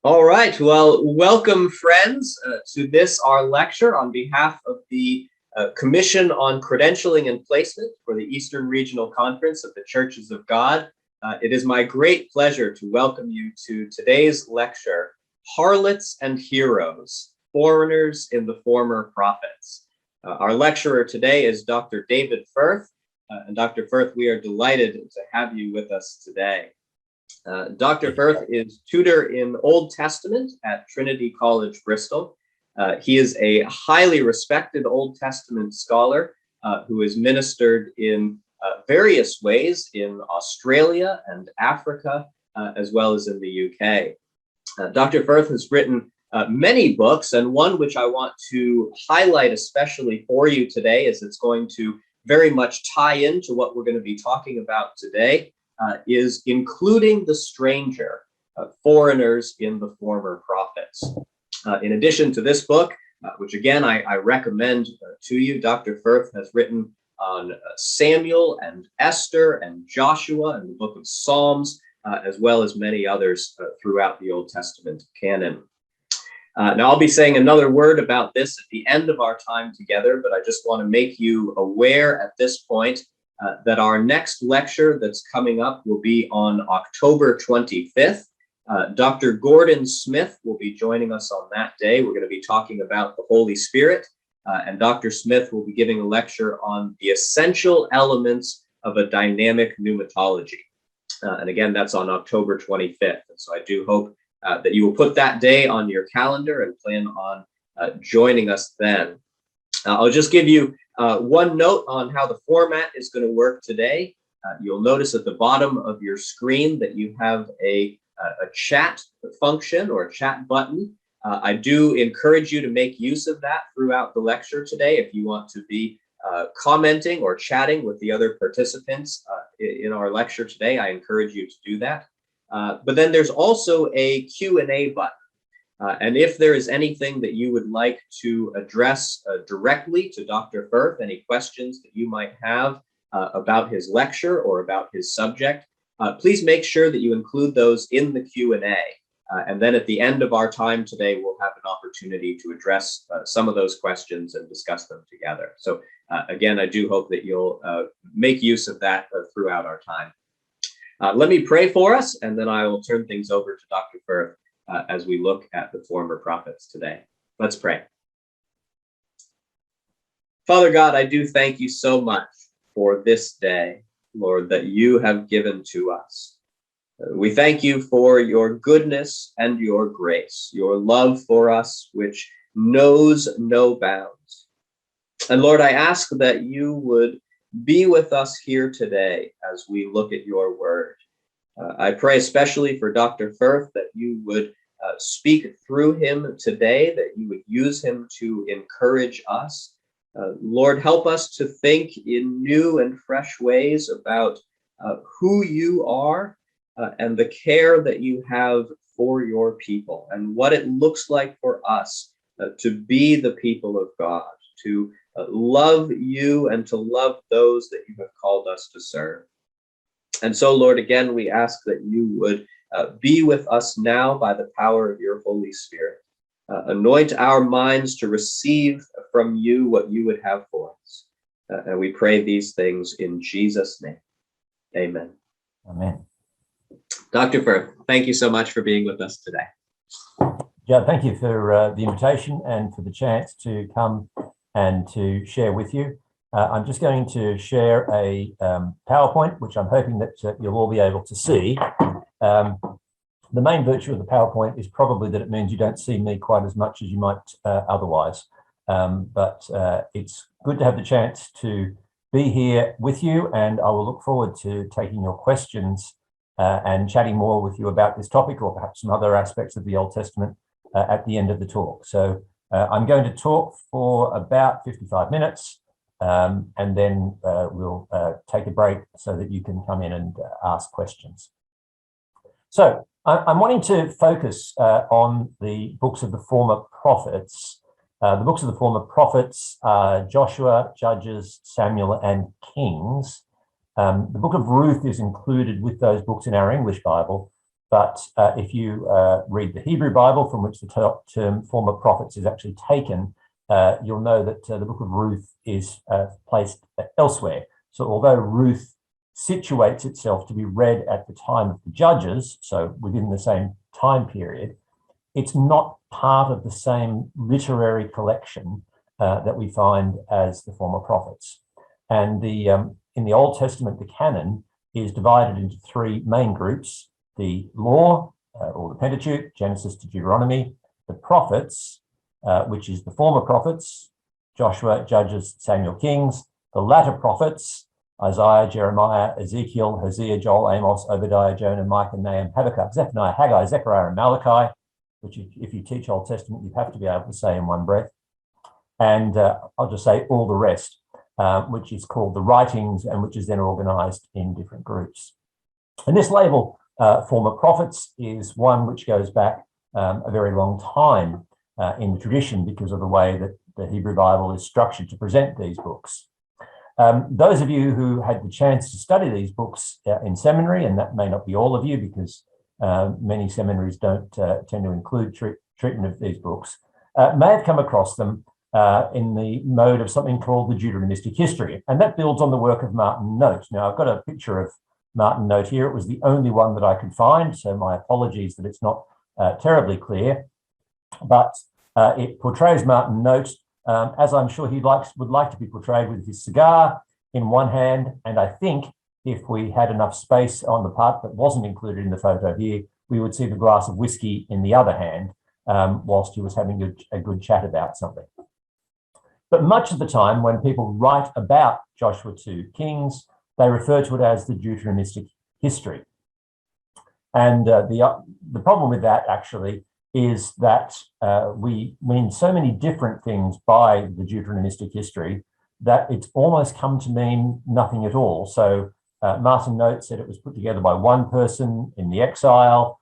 All right. Well, welcome, friends, to this, our lecture on behalf of the Commission on Credentialing and Placement for the Eastern Regional Conference of the Churches of God. It is my great pleasure to welcome you to today's lecture, Harlots and Heroes, Foreigners in the Former Prophets. Our lecturer today is Dr. David Firth. And Dr. Firth, we are delighted to have you with us today. Dr. Firth is tutor in Old Testament at Trinity College, Bristol. He is a highly respected Old Testament scholar who has ministered in various ways in Australia and Africa, as well as in the UK. Dr. Firth has written many books, and one which I want to highlight especially for you today, as it's going to very much tie into what we're going to be talking about today, is Including the Stranger, Foreigners in the Former Prophets. In addition to this book, which again I recommend to you, Dr. Firth has written on Samuel and Esther and Joshua and the book of Psalms, as well as many others throughout the Old Testament canon. Now, I'll be saying another word about this at the end of our time together, but I just want to make you aware at this point that our next lecture that's coming up will be on October 25th. Dr. Gordon Smith will be joining us on that day. We're going to be talking about the Holy Spirit, and Dr. Smith will be giving a lecture on the essential elements of a dynamic pneumatology. And again, that's on October 25th. And so I do hope that you will put that day on your calendar and plan on joining us then. I'll just give you one note on how the format is going to work today. You'll notice at the bottom of your screen that you have a chat function or a chat button. I do encourage you to make use of that throughout the lecture today if you want to be commenting or chatting with the other participants in our lecture today. I encourage you to do that. But then there's also a Q&A button. And if there is anything that you would like to address directly to Dr. Firth, any questions that you might have about his lecture or about his subject, please make sure that you include those in the Q&A. And then at the end of our time today, we'll have an opportunity to address some of those questions and discuss them together. So again, I do hope that you'll make use of that throughout our time. Let me pray for us, and then I will turn things over to Dr. Firth as we look at the former prophets today. Let's pray. Father God, I do thank you so much for this day, Lord, that you have given to us. We thank you for your goodness and your grace, your love for us, which knows no bounds. And Lord, I ask that you would be with us here today as we look at your word. I pray especially for Dr. Firth that you would speak through him today, that you would use him to encourage us. Lord, help us to think in new and fresh ways about who you are and the care that you have for your people and what it looks like for us to be the people of God, to love you and to love those that you have called us to serve. And so, Lord, again, we ask that you would be with us now by the power of your Holy Spirit. Anoint our minds to receive from you what you would have for us. And we pray these things in Jesus' name. Amen. Amen. Dr. Firth, thank you so much for being with us today. Joe, thank you for the invitation and for the chance to come and to share with you. I'm just going to share a PowerPoint, which I'm hoping that you'll all be able to see. The main virtue of the PowerPoint is probably that it means you don't see me quite as much as you might otherwise. But it's good to have the chance to be here with you, and I will look forward to taking your questions and chatting more with you about this topic or perhaps some other aspects of the Old Testament at the end of the talk. So I'm going to talk for about 55 minutes. And then we'll take a break so that you can come in and ask questions. So I'm wanting to focus on the books of the former prophets. The books of the former prophets are Joshua, Judges, Samuel, and Kings. The book of Ruth is included with those books in our English Bible, But if you read the Hebrew Bible, from which the term former prophets is actually taken, you'll know that the book of Ruth is placed elsewhere. So although Ruth situates itself to be read at the time of the Judges, so within the same time period, it's not part of the same literary collection that we find as the former prophets. And in the Old Testament, the canon is divided into three main groups: the law, or the Pentateuch, Genesis to Deuteronomy; the prophets, which is the former prophets, Joshua, Judges, Samuel, Kings; the latter prophets, Isaiah, Jeremiah, Ezekiel, Hosea, Joel, Amos, Obadiah, Jonah, Micah, Nahum, Habakkuk, Zephaniah, Haggai, Zechariah, and Malachi, which if you teach Old Testament, you have to be able to say in one breath. And I'll just say all the rest, which is called the writings, and which is then organized in different groups. And this label, former prophets, is one which goes back a very long time in the tradition because of the way that the Hebrew Bible is structured to present these books. Those of you who had the chance to study these books in seminary, and that may not be all of you because many seminaries don't tend to include treatment of these books, may have come across them in the mode of something called the Deuteronomistic history, and that builds on the work of Martin Note. Now, I've got a picture of Martin Note here. It was the only one that I could find, so my apologies that it's not terribly clear, but it portrays Martin Note as I'm sure he would like to be portrayed, with his cigar in one hand, and I think if we had enough space on the part that wasn't included in the photo here, we would see the glass of whiskey in the other hand whilst he was having a good chat about something. But much of the time when people write about Joshua 2 Kings, they refer to it as the Deuteronomistic history. And the problem with that actually is that we mean so many different things by the Deuteronomistic history that it's almost come to mean nothing at all. So Martin Note said it was put together by one person in the exile.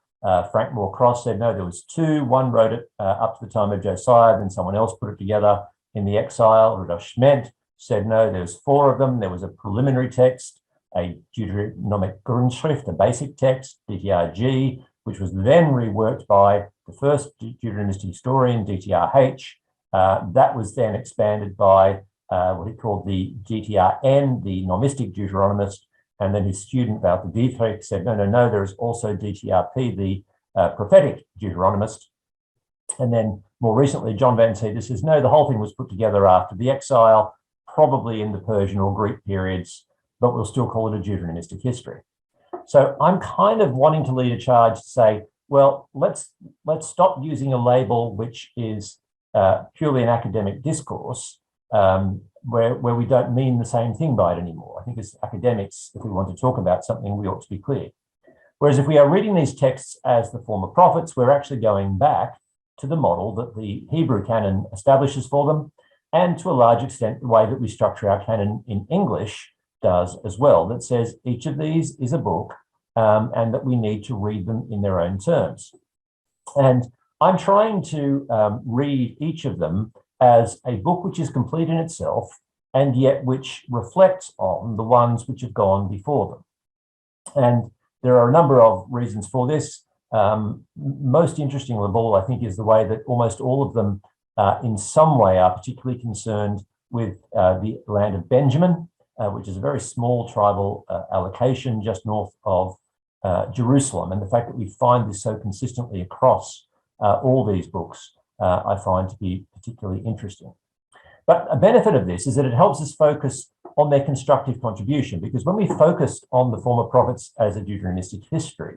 Frank Moore Cross said, no, there was two. One wrote it up to the time of Josiah, then someone else put it together in the exile. Rudolf Schment said, no, there's four of them. There was a preliminary text, a Deuteronomic Grundschrift, a basic text, DTRG, which was then reworked by the first Deuteronomistic historian, DTRH. That was then expanded by what he called the DTRN, the Nomistic Deuteronomist, and then his student, Walter Dietrich, said, no, there is also DTRP, the Prophetic Deuteronomist. And then more recently, John Van Cedar says, no, the whole thing was put together after the exile, probably in the Persian or Greek periods, but we'll still call it a Deuteronomistic history. So I'm kind of wanting to lead a charge to say, well, let's stop using a label which is purely an academic discourse, where we don't mean the same thing by it anymore. I think as academics, if we want to talk about something, we ought to be clear. Whereas if we are reading these texts as the former prophets, we're actually going back to the model that the Hebrew canon establishes for them, and to a large extent, the way that we structure our canon in English does as well, that says each of these is a book and that we need to read them in their own terms. And I'm trying to read each of them as a book which is complete in itself, and yet which reflects on the ones which have gone before them. And there are a number of reasons for this. Most interesting of all, I think, is the way that almost all of them in some way are particularly concerned with the land of Benjamin, which is a very small tribal allocation just north of Jerusalem. And the fact that we find this so consistently across all these books, I find to be particularly interesting. But a benefit of this is that it helps us focus on their constructive contribution, because when we focused on the former prophets as a Deuteronomistic history,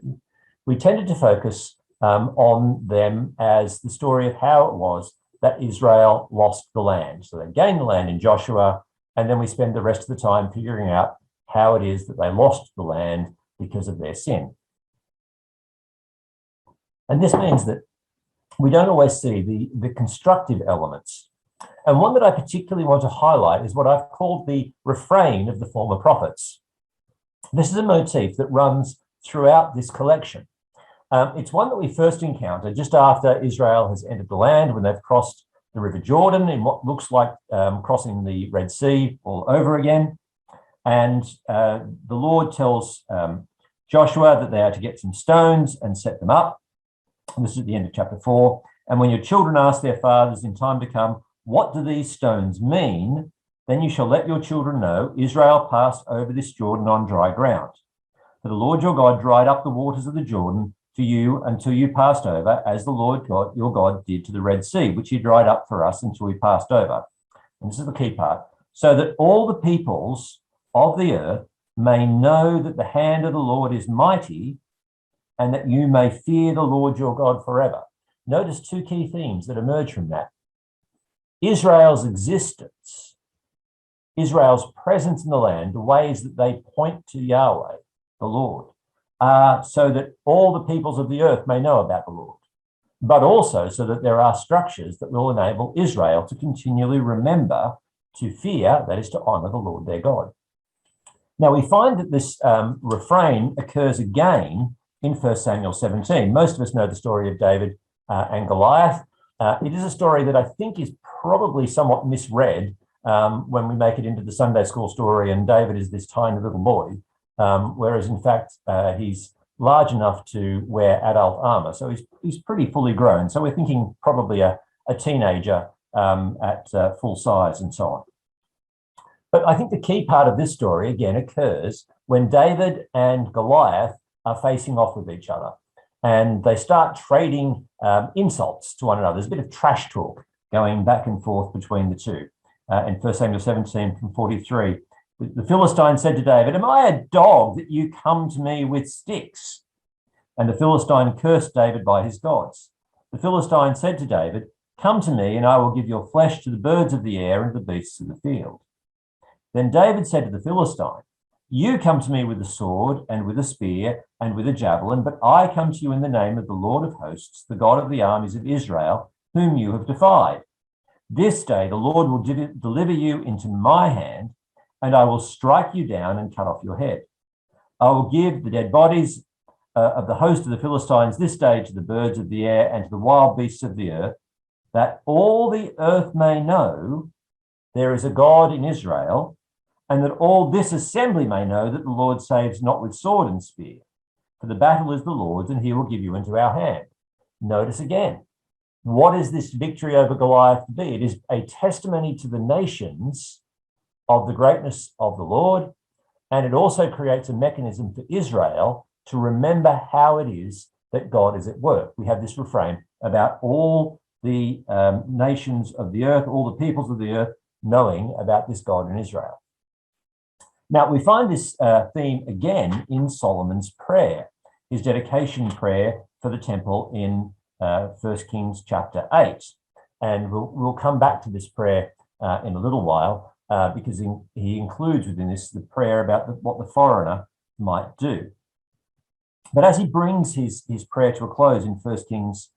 we tended to focus on them as the story of how it was that Israel lost the land. So they gained the land in Joshua, and then we spend the rest of the time figuring out how it is that they lost the land because of their sin. And this means that we don't always see the constructive elements. And one that I particularly want to highlight is what I've called the refrain of the former prophets. This is a motif that runs throughout this collection. It's one that we first encounter just after Israel has entered the land, when they've crossed the River Jordan in what looks like crossing the Red Sea all over again. And the Lord tells Joshua that they are to get some stones and set them up. And this is at the end of chapter 4. And when your children ask their fathers in time to come, what do these stones mean? Then you shall let your children know Israel passed over this Jordan on dry ground. For the Lord your God dried up the waters of the Jordan for you until you passed over, as the Lord God, your God did to the Red Sea, which he dried up for us until we passed over. And this is the key part. So that all the peoples of the earth may know that the hand of the Lord is mighty, and that you may fear the Lord your God forever. Notice two key themes that emerge from that. Israel's existence, Israel's presence in the land, the ways that they point to Yahweh, the Lord, so that all the peoples of the earth may know about the Lord, but also so that there are structures that will enable Israel to continually remember to fear, that is to honor the Lord their God. Now we find that this refrain occurs again in 1 Samuel 17. Most of us know the story of David and Goliath. It is a story that I think is probably somewhat misread when we make it into the Sunday school story and David is this tiny little boy, whereas in fact he's large enough to wear adult armor. So he's pretty fully grown. So we're thinking probably a teenager at full size and so on. But I think the key part of this story, again, occurs when David and Goliath are facing off with each other. And they start trading insults to one another. There's a bit of trash talk going back and forth between the two. In 1 Samuel 17 from 43, the Philistine said to David, "Am I a dog that you come to me with sticks?" And the Philistine cursed David by his gods. The Philistine said to David, "Come to me, and I will give your flesh to the birds of the air and the beasts of the field." Then David said to the Philistine, "You come to me with a sword and with a spear and with a javelin, but I come to you in the name of the Lord of hosts, the God of the armies of Israel, whom you have defied. This day the Lord will deliver you into my hand, and I will strike you down and cut off your head. I will give the dead bodies of the host of the Philistines this day to the birds of the air and to the wild beasts of the earth, that all the earth may know there is a God in Israel, and that all this assembly may know that the Lord saves not with sword and spear. For the battle is the Lord's, and he will give you into our hand." Notice again, what is this victory over Goliath to be? It is a testimony to the nations of the greatness of the Lord, and it also creates a mechanism for Israel to remember how it is that God is at work. We have this refrain about all the nations of the earth, all the peoples of the earth knowing about this God in Israel. Now, we find this theme again in Solomon's prayer, his dedication prayer for the temple in 1 Kings chapter 8. And we'll come back to this prayer in a little while because he includes within this the prayer about what the foreigner might do. But as he brings his prayer to a close in 1 Kings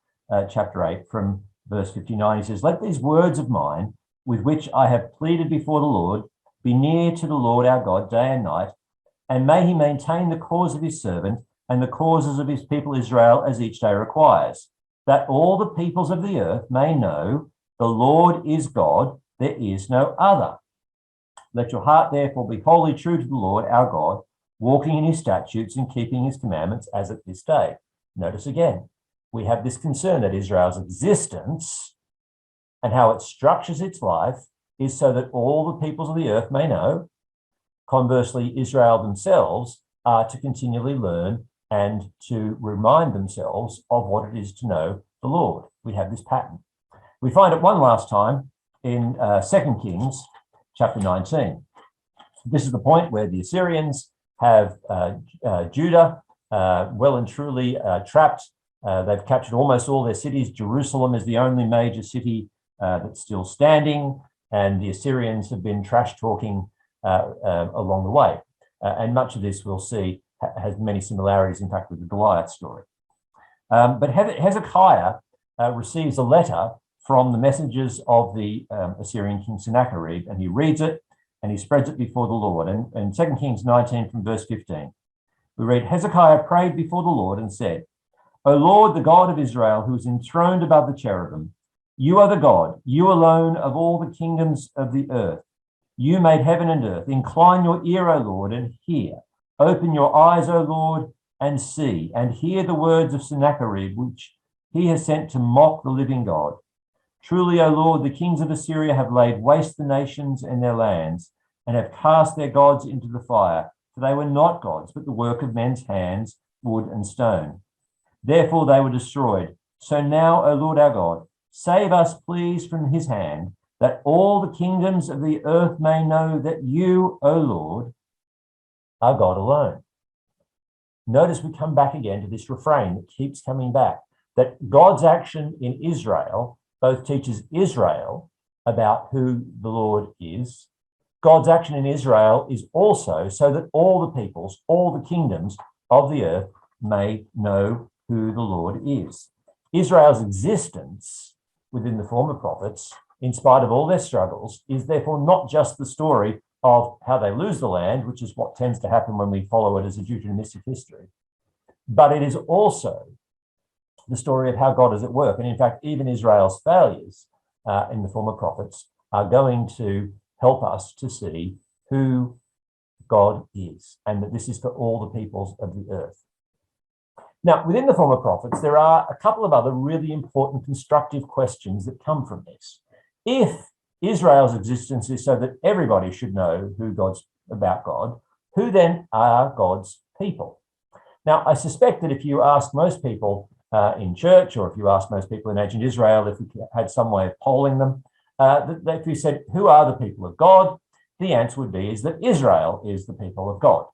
chapter 8 from verse 59, he says, "Let these words of mine, with which I have pleaded before the Lord, be near to the Lord our God day and night, and may he maintain the cause of his servant and the causes of his people Israel as each day requires, that all the peoples of the earth may know the Lord is God, there is no other. Let your heart therefore be wholly true to the Lord our God, walking in his statutes and keeping his commandments as at this day." Notice again, we have this concern that Israel's existence and how it structures its life is so that all the peoples of the earth may know. Conversely, Israel themselves are to continually learn and to remind themselves of what it is to know the Lord. We have this pattern. We find it one last time in 2 Kings chapter 19. This is the point where the Assyrians have Judah well and truly trapped. They've captured almost all their cities. Jerusalem is the only major city that's still standing, and the Assyrians have been trash talking along the way. And much of this we'll see has many similarities, in fact, with the Goliath story. But Hezekiah receives a letter from the messengers of the Assyrian king Sennacherib, and he reads it and he spreads it before the Lord. And in 2 Kings 19 from verse 15, we read, "Hezekiah prayed before the Lord and said, O Lord, the God of Israel, who is enthroned above the cherubim, you are the God, you alone of all the kingdoms of the earth. You made heaven and earth. Incline your ear, O Lord, and hear. Open your eyes, O Lord, and see and hear the words of Sennacherib, which he has sent to mock the living God. Truly, O Lord, the kings of Assyria have laid waste the nations and their lands, and have cast their gods into the fire, for they were not gods, but the work of men's hands, wood and stone. Therefore they were destroyed. So now, O Lord our God, save us, please, from his hand, that all the kingdoms of the earth may know that you, O Lord, are God alone. Notice we come back again to this refrain that keeps coming back, that God's action in Israel both teaches Israel about who the Lord is. God's action in Israel is also so that all the peoples, all the kingdoms of the earth may know who the Lord is. Israel's existence within the former prophets, in spite of all their struggles, is therefore not just the story of how they lose the land, which is what tends to happen when we follow it as a Deuteronomistic history, but it is also the story of how God is at work. And in fact, even Israel's failures in the former prophets are going to help us to see who God is, and that this is for all the peoples of the earth. Now, within the former prophets, there are a couple of other really important constructive questions that come from this. If Israel's existence is so that everybody should know about God, who then are God's people? Now, I suspect that if you ask most people in church, or if you ask most people in ancient Israel, if we had some way of polling them, that if you said, who are the people of God? The answer would be is that Israel is the people of God.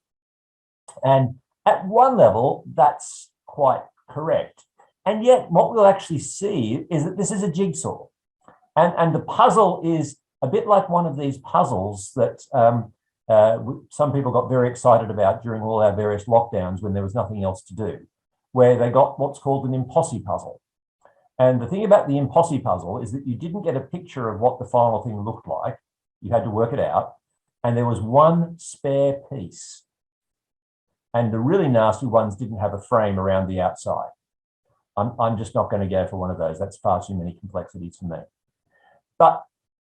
And at one level, that's quite correct. And yet what we'll actually see is that this is a jigsaw. And the puzzle is a bit like one of these puzzles that some people got very excited about during all our various lockdowns when there was nothing else to do, where they got what's called an Impossi Puzzle. And the thing about the Impossi Puzzle is that you didn't get a picture of what the final thing looked like. You had to work it out. And there was one spare piece. And the really nasty ones didn't have a frame around the outside. I'm just not going to go for one of those. That's far too many complexities for me. But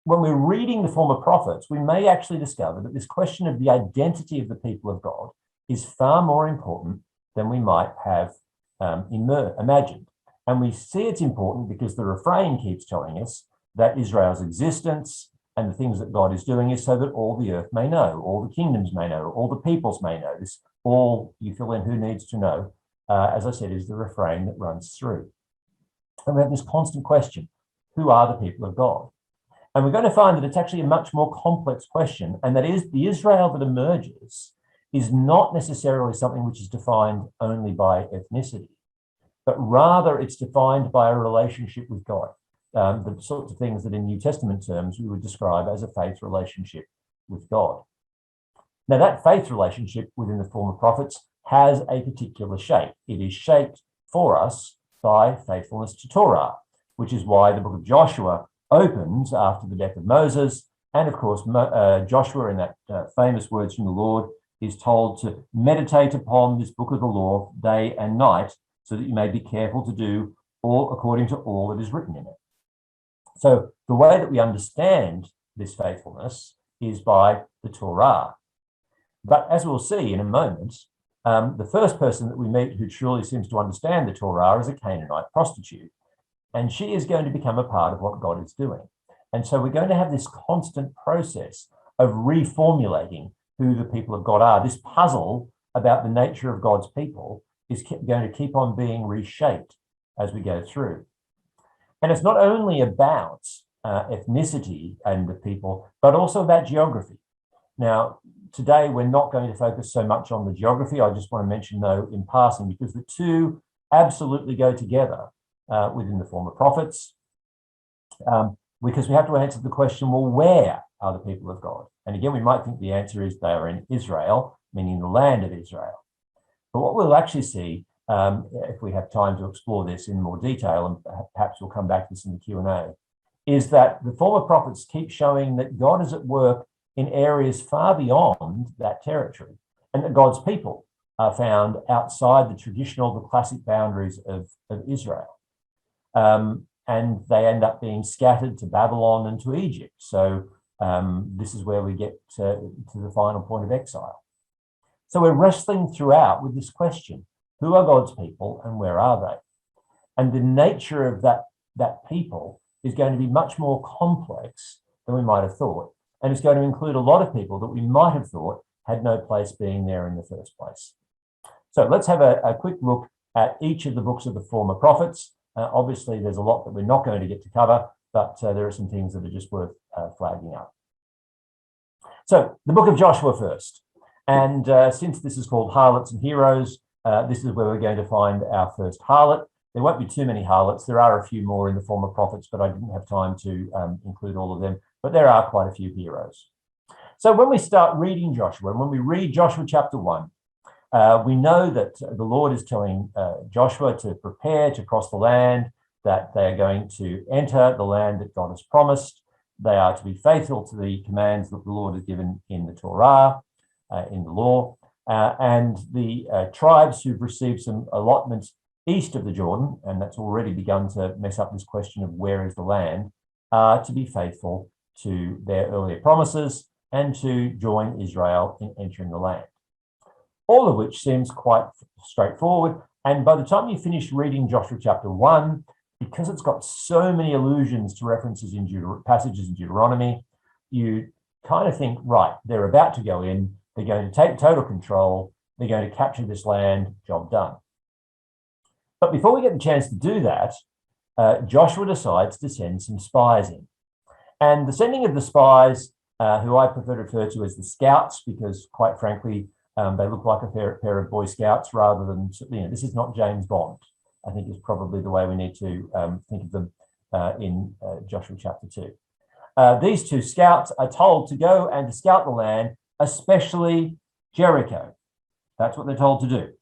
when we're reading the former prophets, we may actually discover that this question of the identity of the people of God is far more important than we might have imagined. And we see it's important because the refrain keeps telling us that Israel's existence and the things that God is doing is so that all the earth may know, all the kingdoms may know, all the peoples may know. This all, you fill in who needs to know, as I said, is the refrain that runs through. And we have this constant question, who are the people of God? And we're going to find that it's actually a much more complex question, and that is the Israel that emerges is not necessarily something which is defined only by ethnicity, but rather it's defined by a relationship with God, the sorts of things that in New Testament terms we would describe as a faith relationship with God. Now, that faith relationship within the former prophets has a particular shape. It is shaped for us by faithfulness to Torah, which is why the book of Joshua opens after the death of Moses. And of course, Joshua, in that famous words from the Lord, is told to meditate upon this book of the law day and night, so that you may be careful to do all according to all that is written in it. So the way that we understand this faithfulness is by the Torah. But as we'll see in a moment, the first person that we meet who truly seems to understand the Torah is a Canaanite prostitute. And she is going to become a part of what God is doing. And so we're going to have this constant process of reformulating who the people of God are. This puzzle about the nature of God's people is going to keep on being reshaped as we go through. And it's not only about ethnicity and the people, but also about geography. Now, today we're not going to focus so much on the geography. I just want to mention, though, in passing, because the two absolutely go together within the former prophets, because we have to answer the question, well, where are the people of God? And again, we might think the answer is they are in Israel, meaning the land of Israel. But what we'll actually see, if we have time to explore this in more detail, and perhaps we'll come back to this in the Q&A, is that the former prophets keep showing that God is at work in areas far beyond that territory, and that God's people are found outside the traditional, the classic boundaries of Israel. And they end up being scattered to Babylon and to Egypt. So this is where we get to the final point of exile. So we're wrestling throughout with this question, who are God's people and where are they? And the nature of that people is going to be much more complex than we might have thought. And it's going to include a lot of people that we might have thought had no place being there in the first place. So let's have a quick look at each of the books of the former prophets. Obviously, there's a lot that we're not going to get to cover, but there are some things that are just worth flagging up. So the book of Joshua first. And since this is called Harlots and Heroes, this is where we're going to find our first harlot. There won't be too many harlots. There are a few more in the former prophets, but I didn't have time to include all of them. But there are quite a few heroes. So when we start reading Joshua, and when we read Joshua chapter 1, we know that the Lord is telling Joshua to prepare to cross the land, that they are going to enter the land that God has promised. They are to be faithful to the commands that the Lord has given in the Torah, in the law. And the tribes who've received some allotments east of the Jordan, and that's already begun to mess up this question of where is the land, are to be faithful to their earlier promises and to join Israel in entering the land. All of which seems quite straightforward. And by the time you finish reading Joshua chapter 1, because it's got so many allusions to references in passages in Deuteronomy, you kind of think, right, they're about to go in, they're going to take total control, they're going to capture this land, job done. But before we get the chance to do that, Joshua decides to send some spies in. And the sending of the spies, who I prefer to refer to as the scouts, because quite frankly, they look like a pair of Boy Scouts rather than, this is not James Bond, I think is probably the way we need to think of them in Joshua chapter 2. These two scouts are told to go and to scout the land, especially Jericho. That's what they're told to do.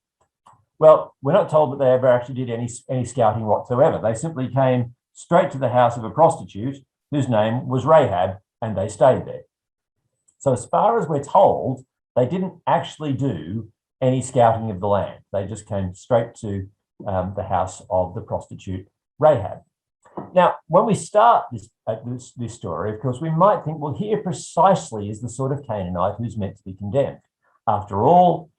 Well, we're not told that they ever actually did any scouting whatsoever. They simply came straight to the house of a prostitute whose name was Rahab, and they stayed there. So as far as we're told, they didn't actually do any scouting of the land. They just came straight to the house of the prostitute Rahab. Now, when we start this story, of course, we might think, well, here precisely is the sort of Canaanite who's meant to be condemned. After all,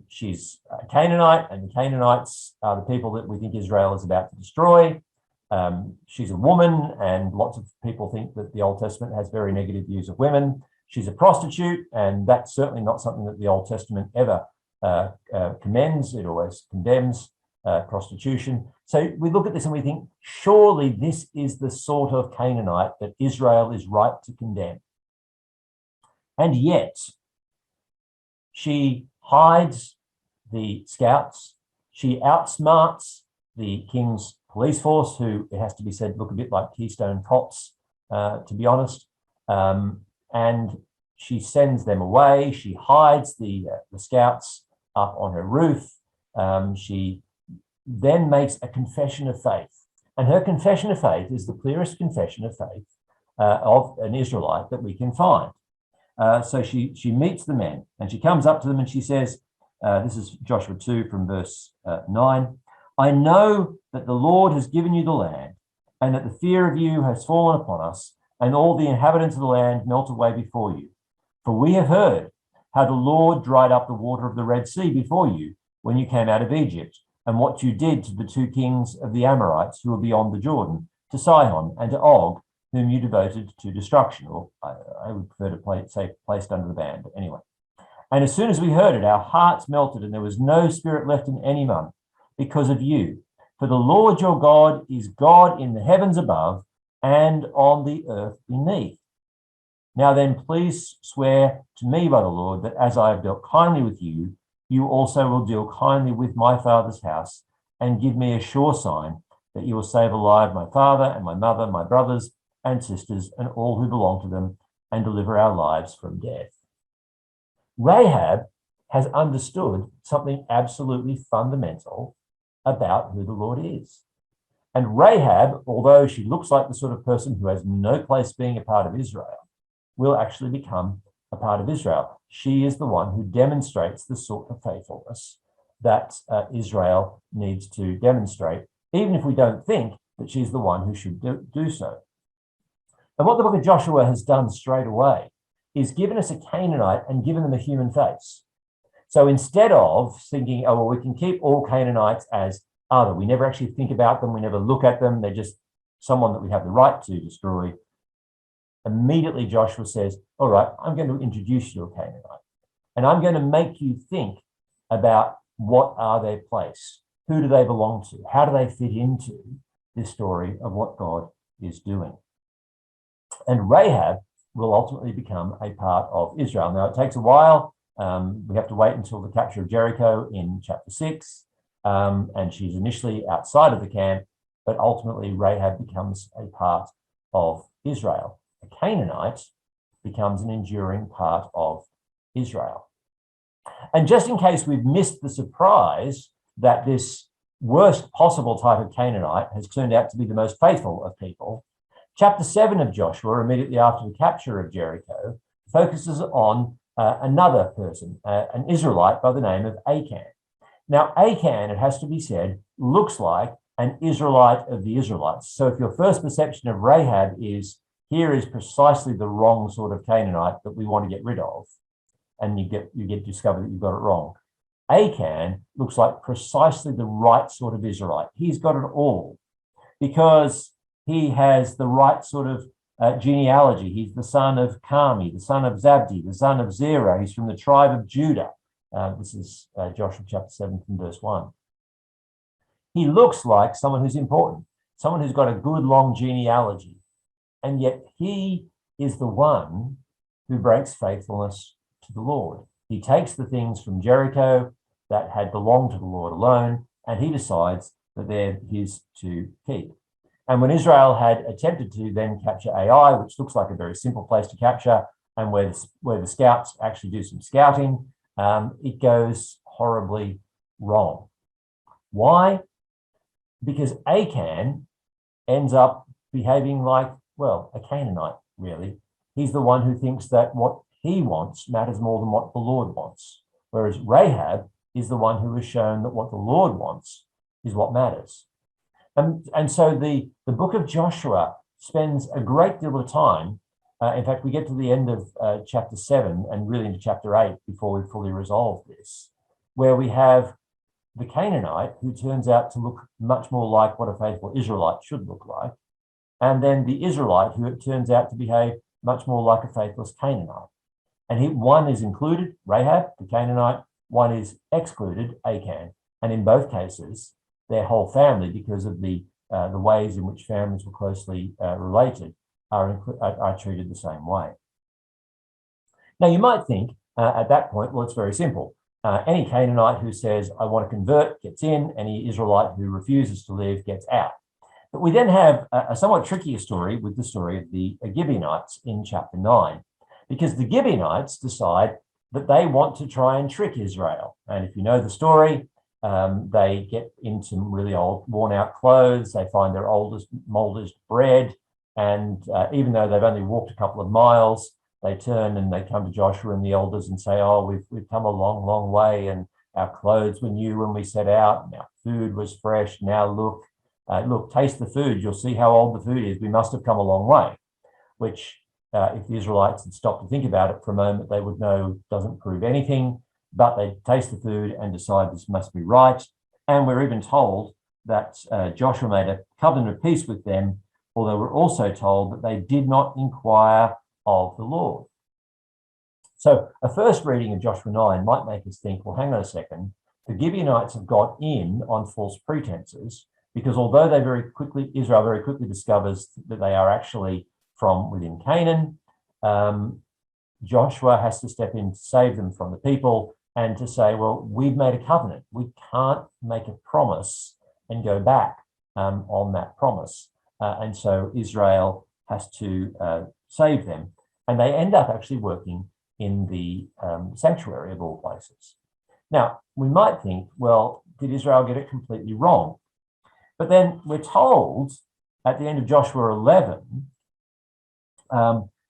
she's a Canaanite, and the Canaanites are the people that we think Israel is about to destroy. She's a woman, and lots of people think that the Old Testament has very negative views of women. She's a prostitute, and that's certainly not something that the Old Testament ever commends. It always condemns prostitution. So we look at this and we think, surely this is the sort of Canaanite that Israel is right to condemn. And yet, she hides the scouts. She outsmarts the king's police force, who, it has to be said, look a bit like Keystone Cops, to be honest. And she sends them away. She hides the scouts up on her roof. She then makes a confession of faith. And her confession of faith is the clearest confession of faith of an Israelite that we can find. So she meets the men, and she comes up to them and she says, this is Joshua 2 from verse 9, I know that the Lord has given you the land, and that the fear of you has fallen upon us, and all the inhabitants of the land melt away before you. For we have heard how the Lord dried up the water of the Red Sea before you when you came out of Egypt, and what you did to the two kings of the Amorites who were beyond the Jordan, to Sihon and to Og, whom you devoted to destruction, or I would prefer to say placed under the ban, but anyway. And as soon as we heard it, our hearts melted, and there was no spirit left in anyone because of you. For the Lord your God is God in the heavens above and on the earth beneath. Now then, please swear to me by the Lord that as I have dealt kindly with you, you also will deal kindly with my father's house, and give me a sure sign that you will save alive my father and my mother, my brothers and sisters, and all who belong to them, and deliver our lives from death. Rahab has understood something absolutely fundamental about who the Lord is. And Rahab, although she looks like the sort of person who has no place being a part of Israel, will actually become a part of Israel. She is the one who demonstrates the sort of faithfulness that Israel needs to demonstrate, even if we don't think that she's the one who should do so. And what the book of Joshua has done straight away is given us a Canaanite and given them a human face. So instead of thinking, oh, well, we can keep all Canaanites as other, we never actually think about them, we never look at them, they're just someone that we have the right to destroy. Immediately Joshua says, all right, I'm going to introduce you to a Canaanite, and I'm going to make you think about what are their place, who do they belong to, how do they fit into this story of what God is doing. And Rahab will ultimately become a part of Israel. Now, it takes a while. We have to wait until the capture of Jericho in chapter 6, and she's initially outside of the camp, but ultimately Rahab becomes a part of Israel. A Canaanite becomes an enduring part of Israel. And just in case we've missed the surprise that this worst possible type of Canaanite has turned out to be the most faithful of people, chapter 7 of Joshua, immediately after the capture of Jericho, focuses on another person, an Israelite by the name of Achan. Now, Achan, it has to be said, looks like an Israelite of the Israelites. So if your first perception of Rahab is, here is precisely the wrong sort of Canaanite that we want to get rid of, and you get discovered that you've got it wrong, Achan looks like precisely the right sort of Israelite. He's got it all because he has the right sort of genealogy. He's the son of Carmi, the son of Zabdi, the son of Zerah. He's from the tribe of Judah. This is Joshua chapter 7 from verse 1. He looks like someone who's important, someone who's got a good long genealogy, and yet he is the one who breaks faithfulness to the Lord. He takes the things from Jericho that had belonged to the Lord alone, and he decides that they're his to keep. And when Israel had attempted to then capture Ai, which looks like a very simple place to capture, and where the scouts actually do some scouting, it goes horribly wrong. Why? Because Achan ends up behaving like, well, a Canaanite, really. He's the one who thinks that what he wants matters more than what the Lord wants, whereas Rahab is the one who has shown that what the Lord wants is what matters. And so the book of Joshua spends a great deal of time. In fact, we get to the end of chapter 7 and really into chapter 8 before we fully resolve this, where we have the Canaanite who turns out to look much more like what a faithful Israelite should look like, and then the Israelite who it turns out to behave much more like a faithless Canaanite. And one is included, Rahab, the Canaanite, one is excluded, Achan. And in both cases, their whole family, because of the ways in which families were closely related, are treated the same way. Now, you might think at that point, well, it's very simple. Any Canaanite who says, I want to convert, gets in. Any Israelite who refuses to live gets out. But we then have a somewhat trickier story with the story of the Gibeonites in chapter 9, because the Gibeonites decide that they want to try and trick Israel. And if you know the story, they get in some really old, worn-out clothes. They find their oldest, moldest bread. And even though they've only walked a couple of miles, they turn and they come to Joshua and the elders and say, oh, we've come a long, long way, and our clothes were new when we set out, and our food was fresh. Now look, taste the food. You'll see how old the food is. We must have come a long way, which if the Israelites had stopped to think about it for a moment, they would know doesn't prove anything, but they taste the food and decide this must be right. And we're even told that Joshua made a covenant of peace with them, although we're also told that they did not inquire of the Lord. So a first reading of Joshua 9 might make us think, well, hang on a second, the Gibeonites have got in on false pretenses, because although Israel very quickly discovers that they are actually from within Canaan, Joshua has to step in to save them from the people and to say, well, we've made a covenant. We can't make a promise and go back on that promise. And so Israel has to save them. And they end up actually working in the sanctuary of all places. Now, we might think, well, did Israel get it completely wrong? But then we're told at the end of Joshua 11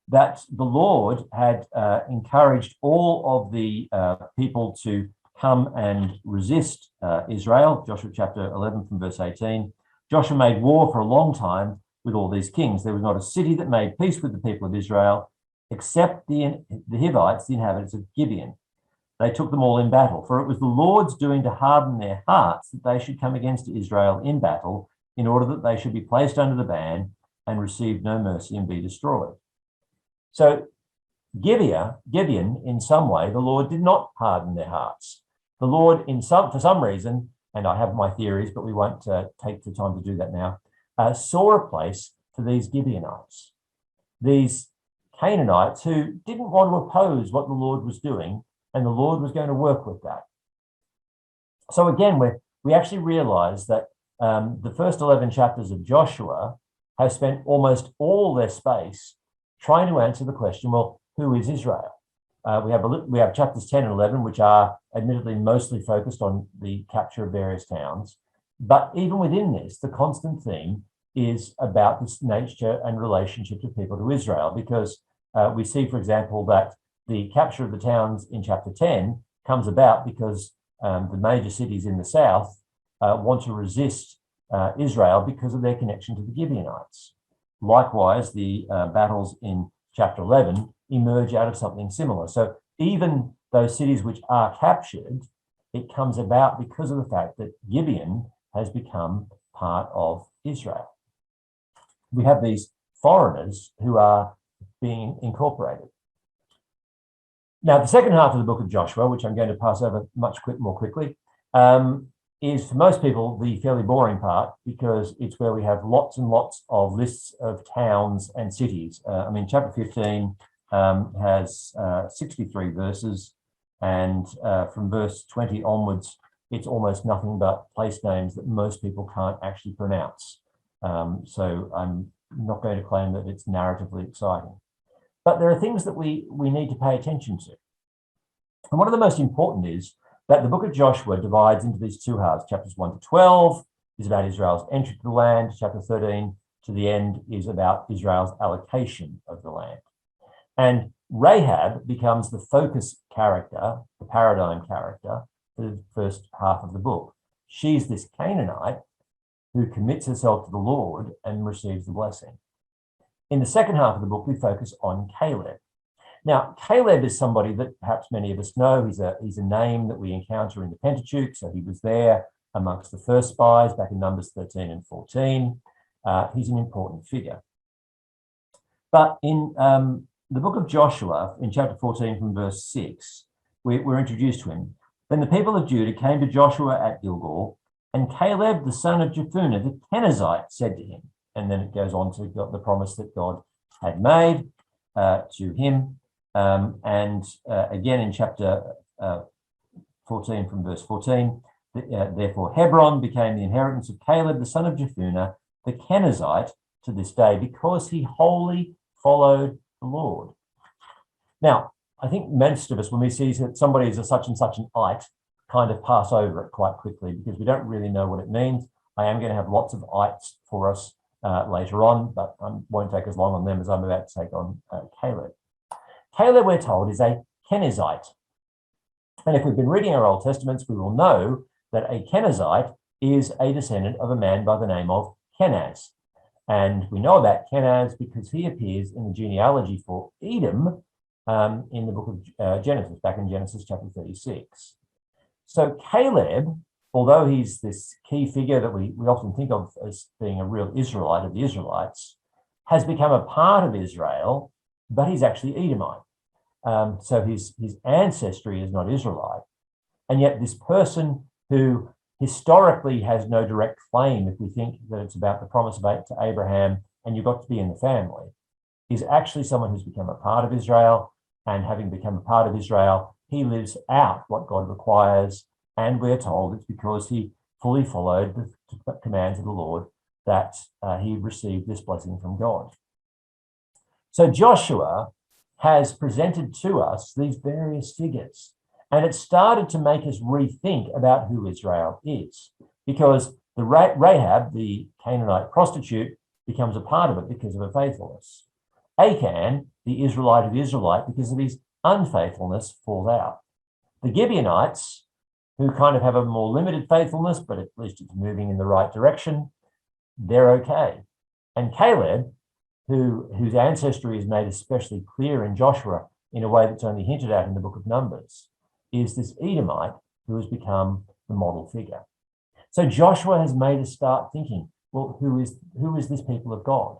that the Lord had encouraged all of the people to come and resist Israel. Joshua chapter 11 from verse 18. Joshua made war for a long time with all these kings. There was not a city that made peace with the people of Israel, except the Hivites, the inhabitants of Gibeon. they took them all in battle, for it was the Lord's doing to harden their hearts that they should come against Israel in battle, in order that they should be placed under the ban and receive no mercy and be destroyed. So Gibeon, in some way, the Lord did not harden their hearts. The Lord, for some reason, and I have my theories, but we won't take the time to do that now, saw a place for these Gibeonites, these Canaanites who didn't want to oppose what the Lord was doing, and the Lord was going to work with that. So again, we actually realize that the first 11 chapters of Joshua have spent almost all their space trying to answer the question, well, who is Israel? We have chapters 10 and 11, which are admittedly mostly focused on the capture of various towns. But even within this, the constant theme is about this nature and relationship of people to Israel, because we see, for example, that the capture of the towns in chapter 10 comes about because the major cities in the south want to resist Israel because of their connection to the Gibeonites. Likewise, the battles in chapter 11 emerge out of something similar. So even those cities which are captured, it comes about because of the fact that Gibeon has become part of Israel. We have these foreigners who are being incorporated. Now, the second half of the book of Joshua, which I'm going to pass over more quickly, is for most people the fairly boring part, because it's where we have lots and lots of lists of towns and cities. Chapter 15 has 63 verses, and from verse 20 onwards, it's almost nothing but place names that most people can't actually pronounce. So I'm not going to claim that it's narratively exciting. But there are things that we need to pay attention to. And one of the most important is that the book of Joshua divides into these two halves. Chapters 1 to 12 is about Israel's entry to the land. Chapter 13 to the end is about Israel's allocation of the land. And Rahab becomes the focus character, the paradigm character, for the first half of the book. She's this Canaanite who commits herself to the Lord and receives the blessing. In the second half of the book, we focus on Caleb. Now, Caleb is somebody that perhaps many of us know. He's a name that we encounter in the Pentateuch. So he was there amongst the first spies back in Numbers 13 and 14. He's an important figure. But in the book of Joshua, in chapter 14 from verse 6, we're introduced to him. Then the people of Judah came to Joshua at Gilgal, and Caleb, the son of Jephunneh, the Kenizzite, said to him, and then it goes on to the promise that God had made to him. Again in chapter 14 from verse 14, therefore Hebron became the inheritance of Caleb, the son of Jephunneh, the Kenizzite, to this day, because he wholly followed the Lord. Now, I think most of us, when we see that somebody is a such and such an ite, kind of pass over it quite quickly because we don't really know what it means. I am going to have lots of ites for us later on, but I won't take as long on them as I'm about to take on Caleb. Caleb, we're told, is a Kenizzite. And if we've been reading our Old Testaments, we will know that a Kenizzite is a descendant of a man by the name of Kenaz. And we know about Kenaz because he appears in the genealogy for Edom in the book of Genesis, back in Genesis chapter 36. So Caleb, although he's this key figure that we often think of as being a real Israelite of the Israelites, has become a part of Israel, but he's actually Edomite. So his ancestry is not Israelite. And yet this person who historically has no direct claim, if we think that it's about the promise to Abraham and you've got to be in the family, is actually someone who's become a part of Israel. And having become a part of Israel, he lives out what God requires. And we're told it's because he fully followed the commands of the Lord that he received this blessing from God. So Joshua has presented to us these various figures, and it started to make us rethink about who Israel is, because the Rahab, the Canaanite prostitute, becomes a part of it because of her faithfulness. Achan, the Israelite of the Israelite, because of his unfaithfulness, falls out. The Gibeonites, who kind of have a more limited faithfulness, but at least it's moving in the right direction, they're okay. And Caleb, whose ancestry is made especially clear in Joshua in a way that's only hinted at in the book of Numbers, is this Edomite who has become the model figure. So Joshua has made us start thinking, well, who is this people of God?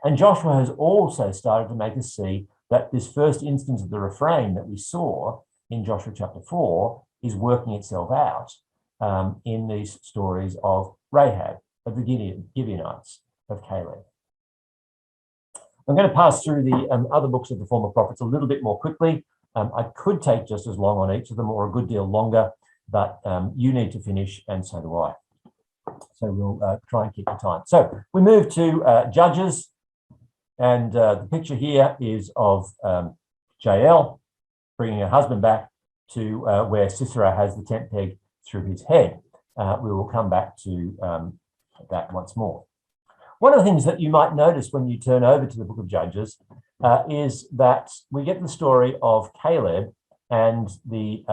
And Joshua has also started to make us see that this first instance of the refrain that we saw in Joshua chapter 4 is working itself out in these stories of Rahab, of the Gibeonites, of Caleb. I'm going to pass through the other books of the former prophets a little bit more quickly. I could take just as long on each of them or a good deal longer, but you need to finish and so do I. So we'll try and keep the time. So we move to Judges, and the picture here is of Jael bringing her husband back to where Sisera has the tent peg through his head. We will come back to that once more. One of the things that you might notice when you turn over to the book of Judges is that we get the story of Caleb and the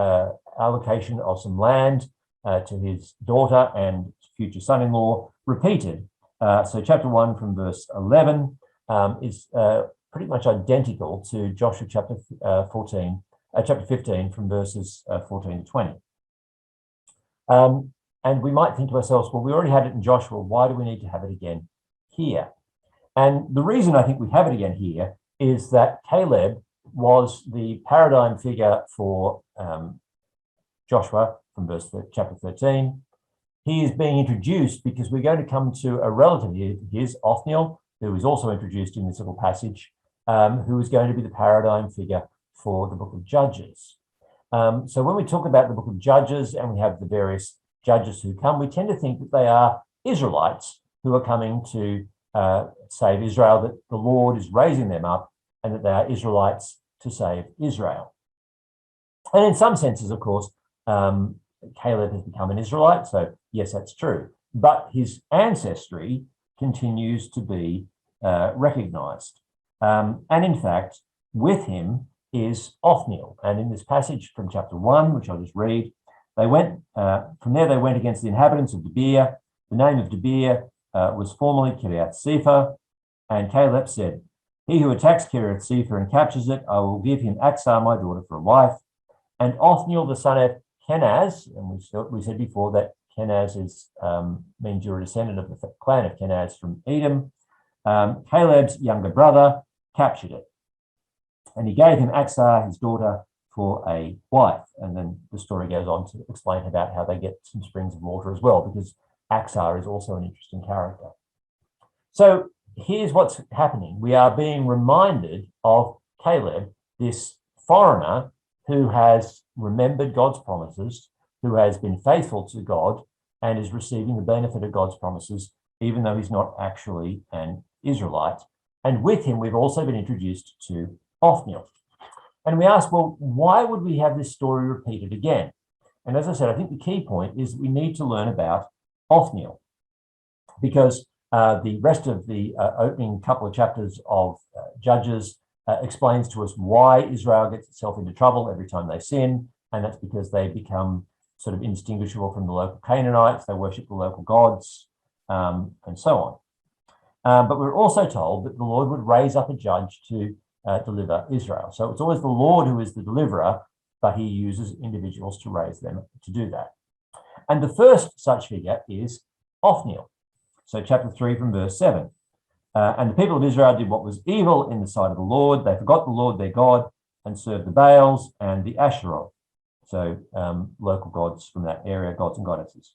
allocation of some land to his daughter and future son-in-law repeated. So chapter 1 from verse 11 is pretty much identical to Joshua chapter 15 from verses 14 to 20. And we might think to ourselves, well, we already had it in Joshua. Why do we need to have it again here? And the reason I think we have it again here is that Caleb was the paradigm figure for Joshua from chapter 13. He is being introduced because we're going to come to a relative of his, Othniel, who is also introduced in this little passage, who is going to be the paradigm figure for the book of Judges. So when we talk about the book of Judges and we have the various judges who come, we tend to think that they are Israelites who are coming to save Israel, that the Lord is raising them up and that they are Israelites to save Israel. And in some senses, of course, Caleb has become an Israelite, so yes, that's true. But his ancestry continues to be recognized. And in fact, with him is Othniel. And in this passage from chapter 1, which I'll just read, from there they went against the inhabitants of Debir. The name of Debir was formerly Kiriath Sepher. And Caleb said, he who attacks Kiriath Sepher and captures it, I will give him Aksah, my daughter, for a wife. And Othniel, the son of Kenaz, and we said before that Kenaz means you're a descendant of the clan of Kenaz from Edom. Caleb's younger brother captured it. And he gave him Aksah, his daughter, for a wife. And then the story goes on to explain about how they get some springs of water as well, because Aksah is also an interesting character. So here's what's happening. We are being reminded of Caleb, this foreigner who has remembered God's promises, who has been faithful to God and is receiving the benefit of God's promises, even though he's not actually an Israelite. And with him, we've also been introduced to Othniel. And we ask, well, why would we have this story repeated again? And as I said, I think the key point is we need to learn about Othniel, because the rest of the opening couple of chapters of Judges explains to us why Israel gets itself into trouble every time they sin, and that's because they become sort of indistinguishable from the local Canaanites. They worship the local gods, and so on. But we're also told that the Lord would raise up a judge to deliver Israel. So it's always the Lord who is the deliverer, but he uses individuals to raise them to do that. And the first such figure is Othniel. So chapter 3 from verse 7. And the people of Israel did what was evil in the sight of the Lord. They forgot the Lord their God and served the Baals and the Asheroth. So local gods from that area, gods and goddesses.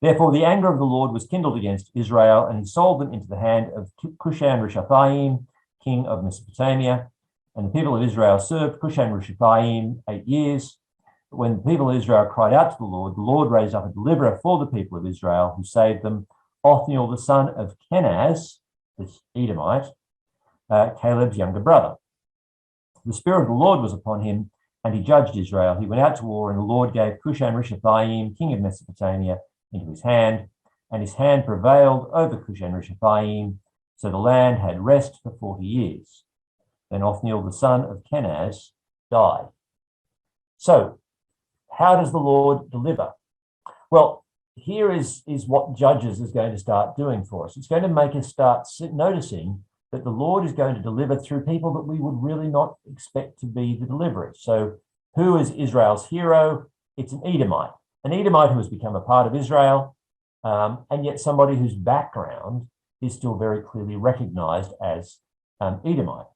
Therefore, the anger of the Lord was kindled against Israel, and he sold them into the hand of Cushan-Rishathaim, king of Mesopotamia. And the people of Israel served Cushan-Rishathaim 8 years. But when the people of Israel cried out to the Lord raised up a deliverer for the people of Israel who saved them, Othniel, the son of Kenaz, this Edomite, Caleb's younger brother. The Spirit of the Lord was upon him, and he judged Israel. He went out to war, and the Lord gave Cushan-Rishathaim, king of Mesopotamia, into his hand, and his hand prevailed over Cushan-Rishathaim, so the land had rest for 40 years. Then Othniel, the son of Kenaz, died. So, how does the Lord deliver? Well, here is what Judges is going to start doing for us. It's going to make us start noticing that the Lord is going to deliver through people that we would really not expect to be the deliverers. So Who is Israel's hero? It's an Edomite who has become a part of Israel, and yet somebody whose background is still very clearly recognized as Edomite.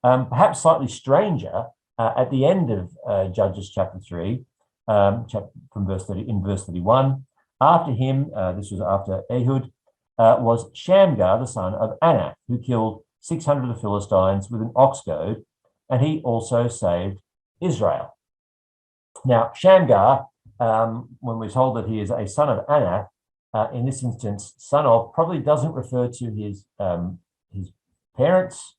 Perhaps slightly stranger, at the end of Judges chapter 3, from verse 31, after him, this was after Ehud, was Shamgar, the son of Anath, who killed 600 of the Philistines with an ox goad, and he also saved Israel. Now, Shamgar, when we're told that he is a son of Anath, in this instance, son of probably doesn't refer to his parents.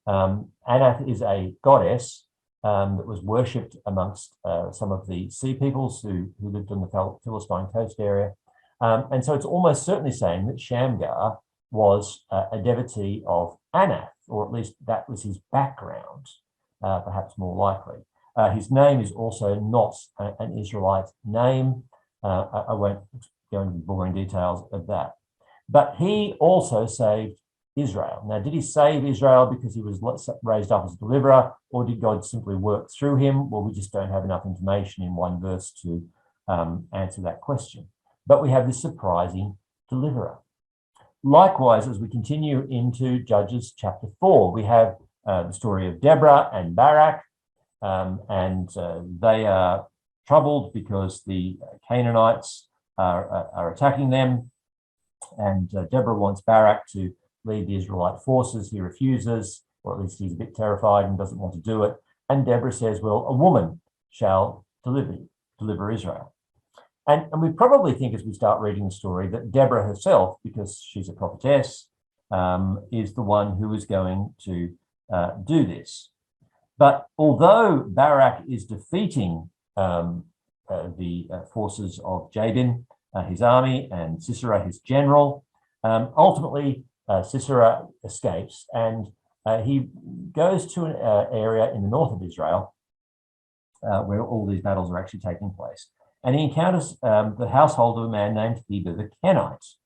Anath is a goddess that was worshipped amongst some of the sea peoples who lived on the Philistine coast area. And so it's almost certainly saying that Shamgar was a devotee of Anath, or at least that was his background, perhaps more likely. His name is also not an Israelite name. I won't go into the boring details of that. But he also saved Israel. Now, did he save Israel because he was raised up as a deliverer, or did God simply work through him? Well, we just don't have enough information in one verse to answer that question. But we have this surprising deliverer. Likewise, as we continue into Judges chapter 4, we have the story of Deborah and Barak, and they are troubled because the Canaanites are attacking them, and Deborah wants Barak to lead the Israelite forces. He refuses, or at least he's a bit terrified and doesn't want to do it. And Deborah says, well, a woman shall deliver Israel. And we probably think as we start reading the story that Deborah herself, because she's a prophetess, is the one who is going to do this. But although Barak is defeating the forces of Jabin, his army, and Sisera, his general, ultimately Sisera escapes, and he goes to an area in the north of Israel where all these battles are actually taking place. And he encounters the household of a man named Heber the Kenite.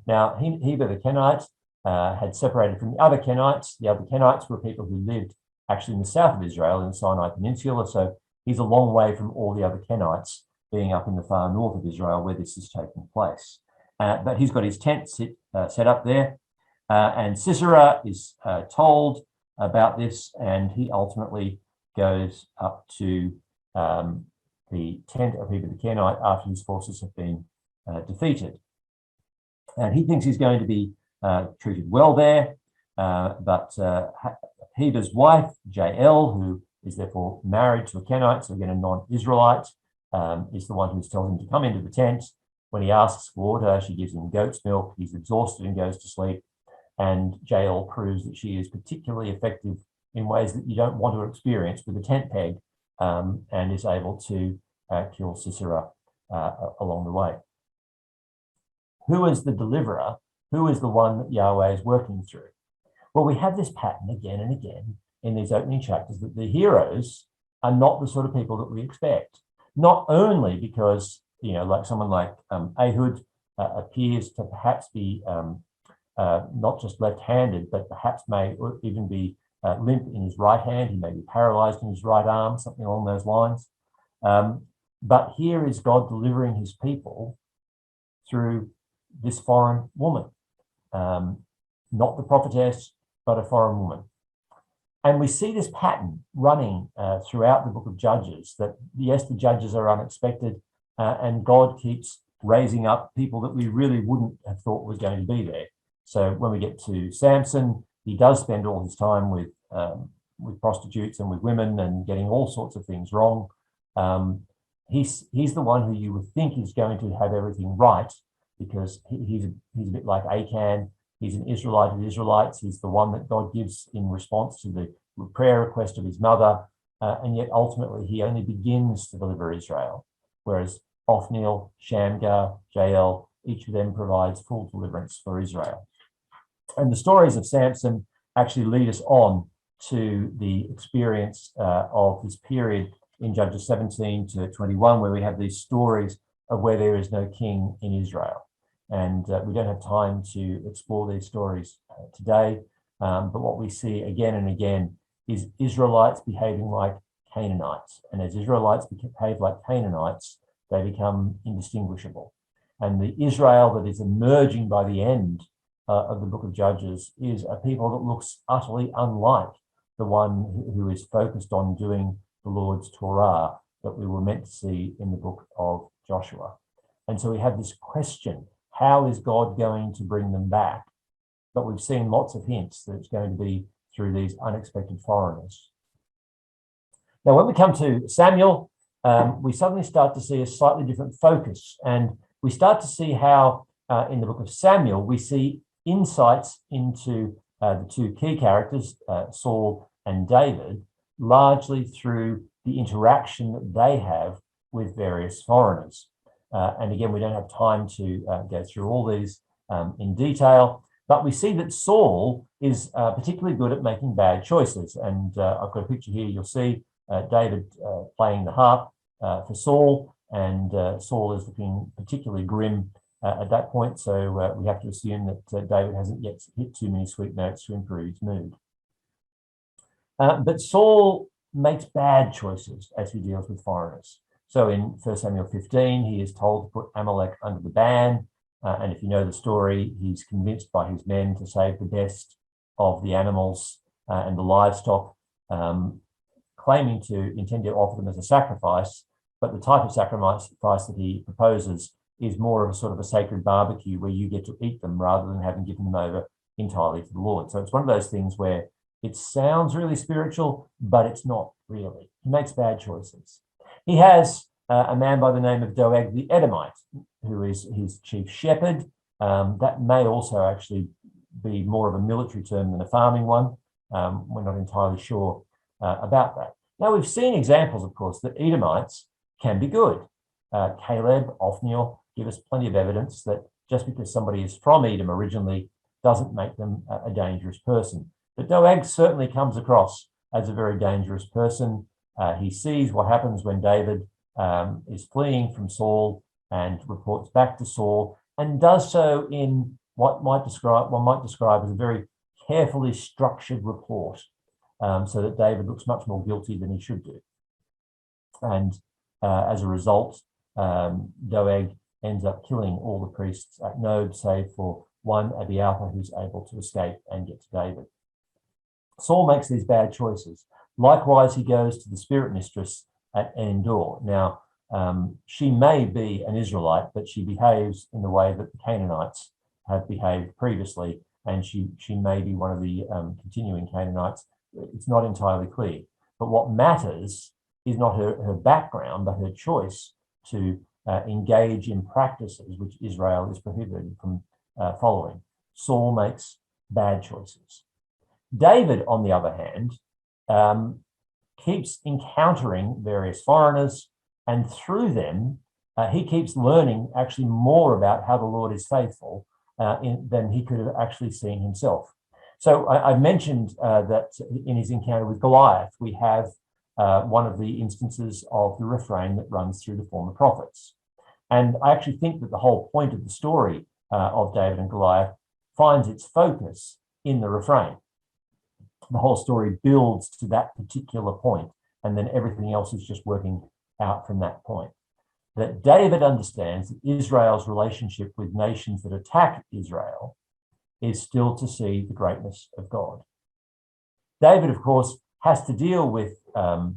Now, Heber the Kenite had separated from the other Kenites. The other Kenites were people who lived actually in the south of Israel, in the Sinai Peninsula. So he's a long way from all the other Kenites being up in the far north of Israel where this is taking place. But he's got his tent set up there. And Sisera is told about this, and he ultimately goes up to the tent of Heber the Kenite after his forces have been defeated. And he thinks he's going to be treated well there, but Heber's wife, Jael, who is therefore married to a Kenite, so again a non-Israelite, is the one who's telling him to come into the tent. When he asks for water, she gives him goat's milk. He's exhausted and goes to sleep. And Jael proves that she is particularly effective in ways that you don't want to experience with a tent peg, and is able to kill Sisera along the way. Who is the deliverer? Who is the one that Yahweh is working through? Well, we have this pattern again and again in these opening chapters that the heroes are not the sort of people that we expect. Not only because, like someone like Ehud appears to perhaps be not just left-handed, but perhaps may even be limp in his right hand. He may be paralyzed in his right arm, something along those lines. But here is God delivering his people through this foreign woman, not the prophetess, but a foreign woman. And we see this pattern running throughout the book of Judges, that yes, the judges are unexpected, and God keeps raising up people that we really wouldn't have thought was going to be there. So when we get to Samson, he does spend all his time with prostitutes and with women and getting all sorts of things wrong. He's the one who you would think is going to have everything right, because he's a bit like Achan. He's an Israelite of Israelites. He's the one that God gives in response to the prayer request of his mother, and yet ultimately he only begins to deliver Israel, whereas Othniel, Shamgar, Jael, each of them provides full deliverance for Israel. And the stories of Samson actually lead us on to the experience of this period in Judges 17 to 21, where we have these stories of where there is no king in Israel. And we don't have time to explore these stories today, but what we see again and again is Israelites behaving like Canaanites. And as Israelites behave like Canaanites, they become indistinguishable. And the Israel that is emerging by the end of the book of Judges is a people that looks utterly unlike the one who is focused on doing the Lord's Torah that we were meant to see in the book of Joshua. And so we have this question, how is God going to bring them back? But we've seen lots of hints that it's going to be through these unexpected foreigners. Now, when we come to Samuel, we suddenly start to see a slightly different focus. And we start to see how in the book of Samuel, we see insights into the two key characters, Saul and David, largely through the interaction that they have with various foreigners. And again, we don't have time to go through all these in detail, but we see that Saul is particularly good at making bad choices. And I've got a picture here, you'll see David playing the harp for Saul, and Saul is looking particularly grim at that point. So we have to assume that David hasn't yet hit too many sweet notes to improve his mood. But Saul makes bad choices as he deals with foreigners. So in 1 Samuel 15, he is told to put Amalek under the ban. And if you know the story, he's convinced by his men to save the best of the animals and the livestock, claiming to intend to offer them as a sacrifice. But the type of sacrifice that he proposes is more of a sort of a sacred barbecue where you get to eat them rather than having given them over entirely to the Lord. So it's one of those things where it sounds really spiritual, but it's not really. He makes bad choices. He has a man by the name of Doeg the Edomite, who is his chief shepherd. That may also actually be more of a military term than a farming one. We're not entirely sure about that. Now, we've seen examples, of course, that Edomites can be good. Caleb, Othniel give us plenty of evidence that just because somebody is from Edom originally doesn't make them a dangerous person. But Doeg certainly comes across as a very dangerous person. He sees what happens when David is fleeing from Saul and reports back to Saul, and does so in what one might describe as a very carefully structured report, so that David looks much more guilty than he should do. And as a result, Doeg ends up killing all the priests at Nob, save for one, Abiathar, who's able to escape and get to David. Saul makes these bad choices. Likewise, he goes to the spirit mistress at Endor. Now, she may be an Israelite, but she behaves in the way that the Canaanites have behaved previously, and she may be one of the continuing Canaanites. It's not entirely clear. But what matters is not her background, but her choice to engage in practices which Israel is prohibited from following. Saul makes bad choices. David, on the other hand, keeps encountering various foreigners, and through them, he keeps learning actually more about how the Lord is faithful than he could have actually seen himself. So I mentioned that in his encounter with Goliath, we have one of the instances of the refrain that runs through the former prophets. And I actually think that the whole point of the story of David and Goliath finds its focus in the refrain. The whole story builds to that particular point, and then everything else is just working out from that point. That David understands that Israel's relationship with nations that attack Israel is still to see the greatness of God. David, of course, has to deal with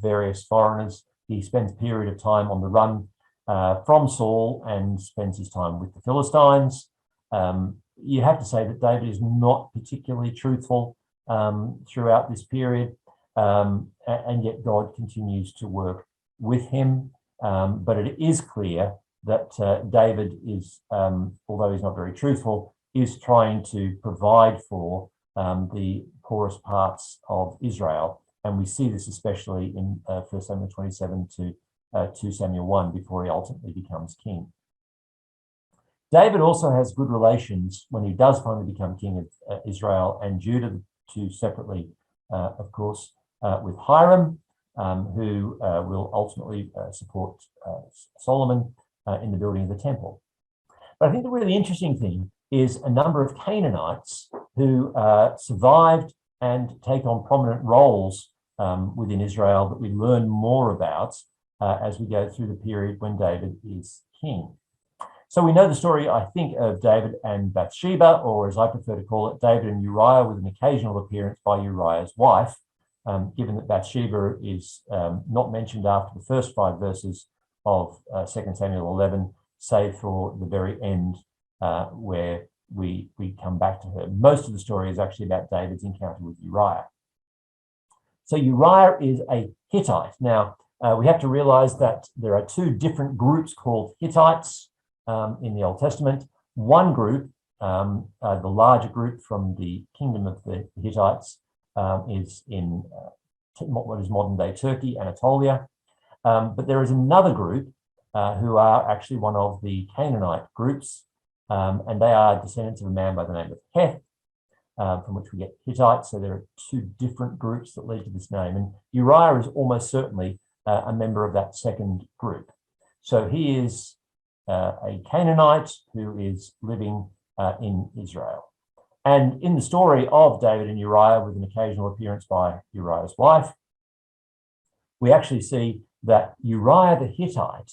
various foreigners. He spends a period of time on the run from Saul and spends his time with the Philistines. You have to say that David is not particularly truthful throughout this period, and yet God continues to work with him. But it is clear that David is, although he's not very truthful, is trying to provide for the poorest parts of Israel. And we see this especially in 1 Samuel 27 to 2 Samuel 1 before he ultimately becomes king. David also has good relations when he does finally become king of Israel and Judah, the two separately, of course, with Hiram, who will ultimately support Solomon in the building of the temple. But I think the really interesting thing is a number of Canaanites who survived and take on prominent roles within Israel that we learn more about as we go through the period when David is king. So we know the story, I think, of David and Bathsheba, or as I prefer to call it, David and Uriah, with an occasional appearance by Uriah's wife, given that Bathsheba is not mentioned after the first 5 verses of 2 Samuel 11, save for the very end where we come back to her. Most of the story is actually about David's encounter with Uriah. So Uriah is a Hittite. Now, we have to realize that there are 2 different groups called Hittites in the Old Testament. One group, the larger group from the kingdom of the Hittites, is in what is modern-day Turkey, Anatolia. But there is another group who are actually one of the Canaanite groups, and they are descendants of a man by the name of Heth, from which we get Hittites. So there are 2 different groups that lead to this name. And Uriah is almost certainly a member of that second group. So he is a Canaanite who is living in Israel. And in the story of David and Uriah, with an occasional appearance by Uriah's wife, we actually see that Uriah the Hittite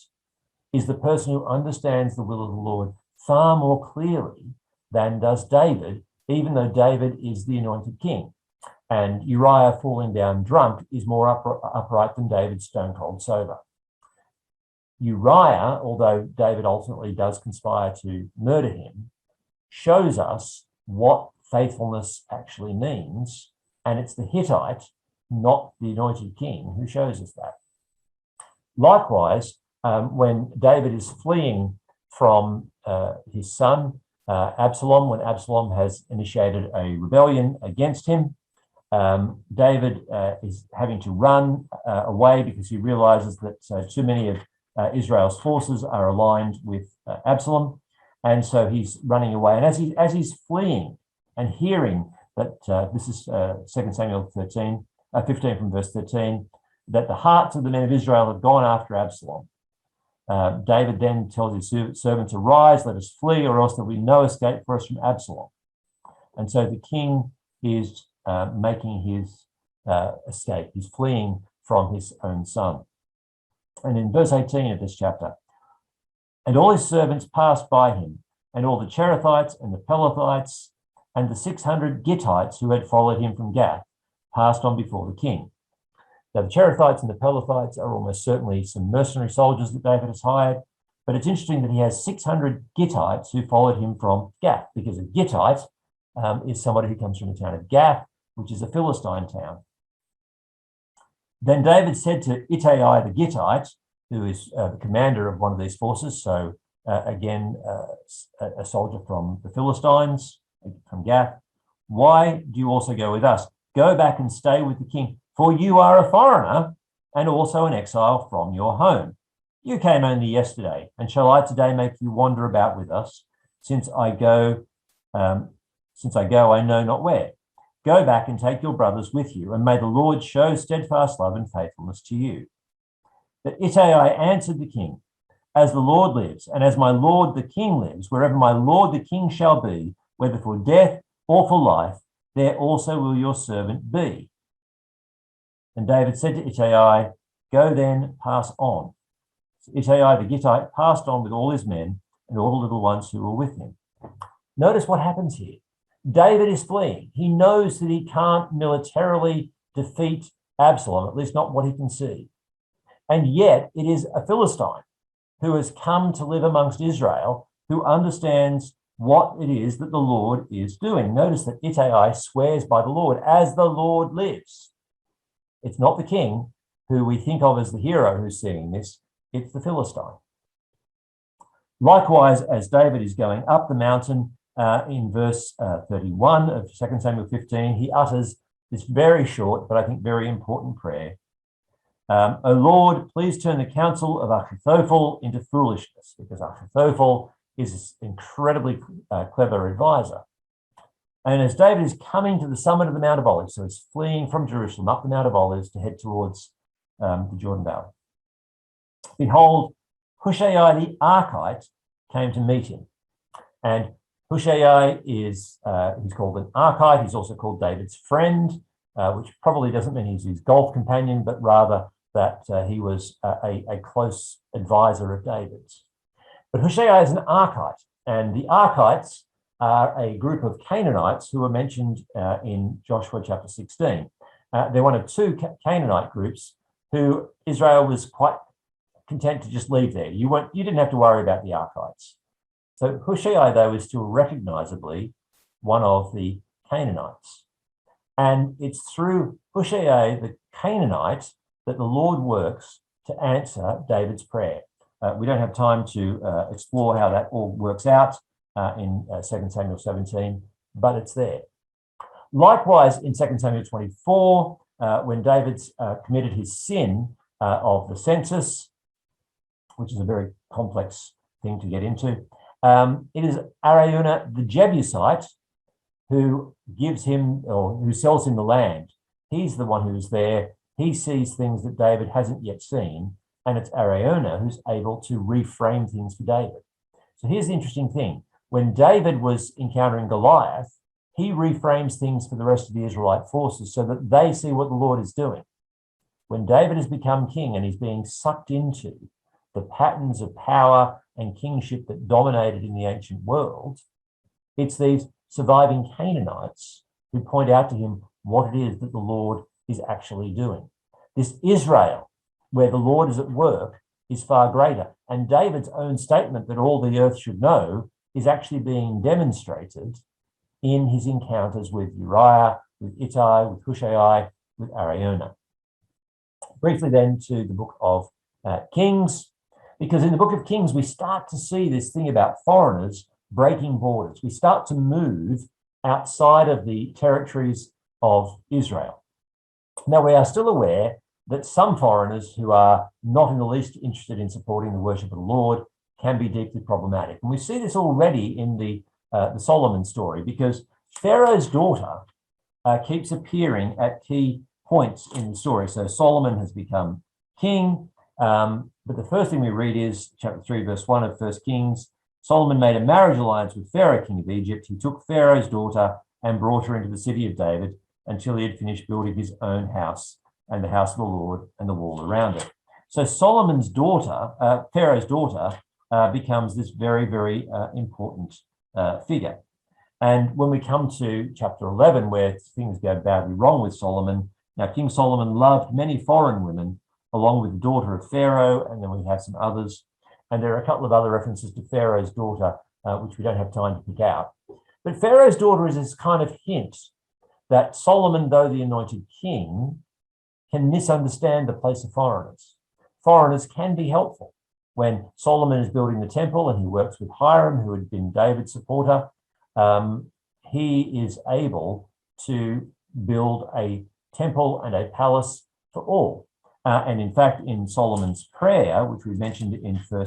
is the person who understands the will of the Lord far more clearly than does David, even though David is the anointed king. And Uriah falling down drunk is more upright than David stone cold sober. Uriah, although David ultimately does conspire to murder him, shows us what faithfulness actually means, and it's the Hittite, not the anointed king, who shows us that. Likewise, when David is fleeing from his son Absalom, when Absalom has initiated a rebellion against him, David is having to run away because he realizes that too many of Israel's forces are aligned with Absalom, and so he's running away. And as he's fleeing and hearing that this is 2 Samuel 15 from verse 13, that the hearts of the men of Israel have gone after Absalom, David then tells his servants, "Arise, let us flee, or else there will be no escape for us from Absalom." And so the king is making his escape. He's fleeing from his own son. And in verse 18 of this chapter, "And all his servants passed by him, and all the Cherethites and the Pelethites and the 600 Gittites who had followed him from Gath passed on before the king." Now, the Cherethites and the Pelethites are almost certainly some mercenary soldiers that David has hired, but it's interesting that he has 600 Gittites who followed him from Gath, because a Gittite is somebody who comes from the town of Gath, which is a Philistine town. Then David said to Ittai the Gittite, who is the commander of one of these forces, so again, a soldier from the Philistines, from Gath, "Why do you also go with us? Go back and stay with the king, for you are a foreigner and also an exile from your home. You came only yesterday, and shall I today make you wander about with us, since I go, I know not where. Go back and take your brothers with you, and may the Lord show steadfast love and faithfulness to you." But Ittai answered the king, "As the Lord lives, and as my lord the king lives, wherever my lord the king shall be, whether for death or for life, there also will your servant be." And David said to Ittai, "Go then, pass on." So Ittai the Gittite passed on with all his men and all the little ones who were with him. Notice what happens here. David is fleeing. He knows that he can't militarily defeat Absalom, at least not what he can see. And yet it is a Philistine who has come to live amongst Israel, who understands what it is that the Lord is doing. Notice that Ittai swears by the Lord, "As the Lord lives." It's not the king, who we think of as the hero who's seeing this, it's the Philistine. Likewise, as David is going up the mountain, in verse 31 of 2 Samuel 15, he utters this very short, but I think very important prayer. "O Lord, please turn the counsel of Ahithophel into foolishness," because Ahithophel is an incredibly clever advisor. And as David is coming to the summit of the Mount of Olives, so he's fleeing from Jerusalem up the Mount of Olives to head towards the Jordan Valley, behold, Hushai the Archite came to meet him. And Hushai is, he's called an Archite. He's also called David's friend. which probably doesn't mean he's his golf companion, but rather that he was a close advisor of David's. But Hushai is an Archite, and the Archites are a group of Canaanites who are mentioned in Joshua chapter 16. They're one of two Canaanite groups who Israel was quite content to just leave there. You didn't have to worry about the Archites. So Hushai, though, is still recognizably one of the Canaanites. And it's through Hushai, the Canaanite, that the Lord works to answer David's prayer. We don't have time to explore how that all works out in 2 Samuel 17, but it's there. Likewise, in 2 Samuel 24, when David's committed his sin of the census, which is a very complex thing to get into, it is Araunah the Jebusite who gives him, or who sells him the land. He's the one who's there. He sees things that David hasn't yet seen, and it's Araunah who's able to reframe things for David. So here's the interesting thing. When David was encountering Goliath, he reframes things for the rest of the Israelite forces so that they see what the Lord is doing. When David has become king and he's being sucked into the patterns of power and kingship that dominated in the ancient world, it's these surviving Canaanites who point out to him what it is that the Lord is actually doing. This Israel, where the Lord is at work, is far greater. And David's own statement that all the earth should know is actually being demonstrated in his encounters with Uriah, with Ittai, with Hushai, with Araunah. Briefly then to the book of Kings, because in the book of Kings, we start to see this thing about foreigners breaking borders. We start to move outside of the territories of Israel. Now, we are still aware that some foreigners who are not in the least interested in supporting the worship of the Lord can be deeply problematic. And we see this already in the Solomon story, because Pharaoh's daughter keeps appearing at key points in the story. So Solomon has become king, but the first thing we read is chapter 3, verse 1 of 1 Kings. Solomon made a marriage alliance with Pharaoh, king of Egypt. He took Pharaoh's daughter and brought her into the city of David until he had finished building his own house and the house of the Lord and the wall around it. So Solomon's daughter, Pharaoh's daughter, becomes this very, very important figure. And when we come to chapter 11, where things go badly wrong with Solomon, now King Solomon loved many foreign women, along with the daughter of Pharaoh, and then we have some others. And there are a couple of other references to Pharaoh's daughter, which we don't have time to pick out. But Pharaoh's daughter is this kind of hint that Solomon, though the anointed king, can misunderstand the place of foreigners. Foreigners can be helpful. When Solomon is building the temple and he works with Hiram, who had been David's supporter, he is able to build a temple and a palace for all. And in fact, in Solomon's prayer, which we mentioned in 1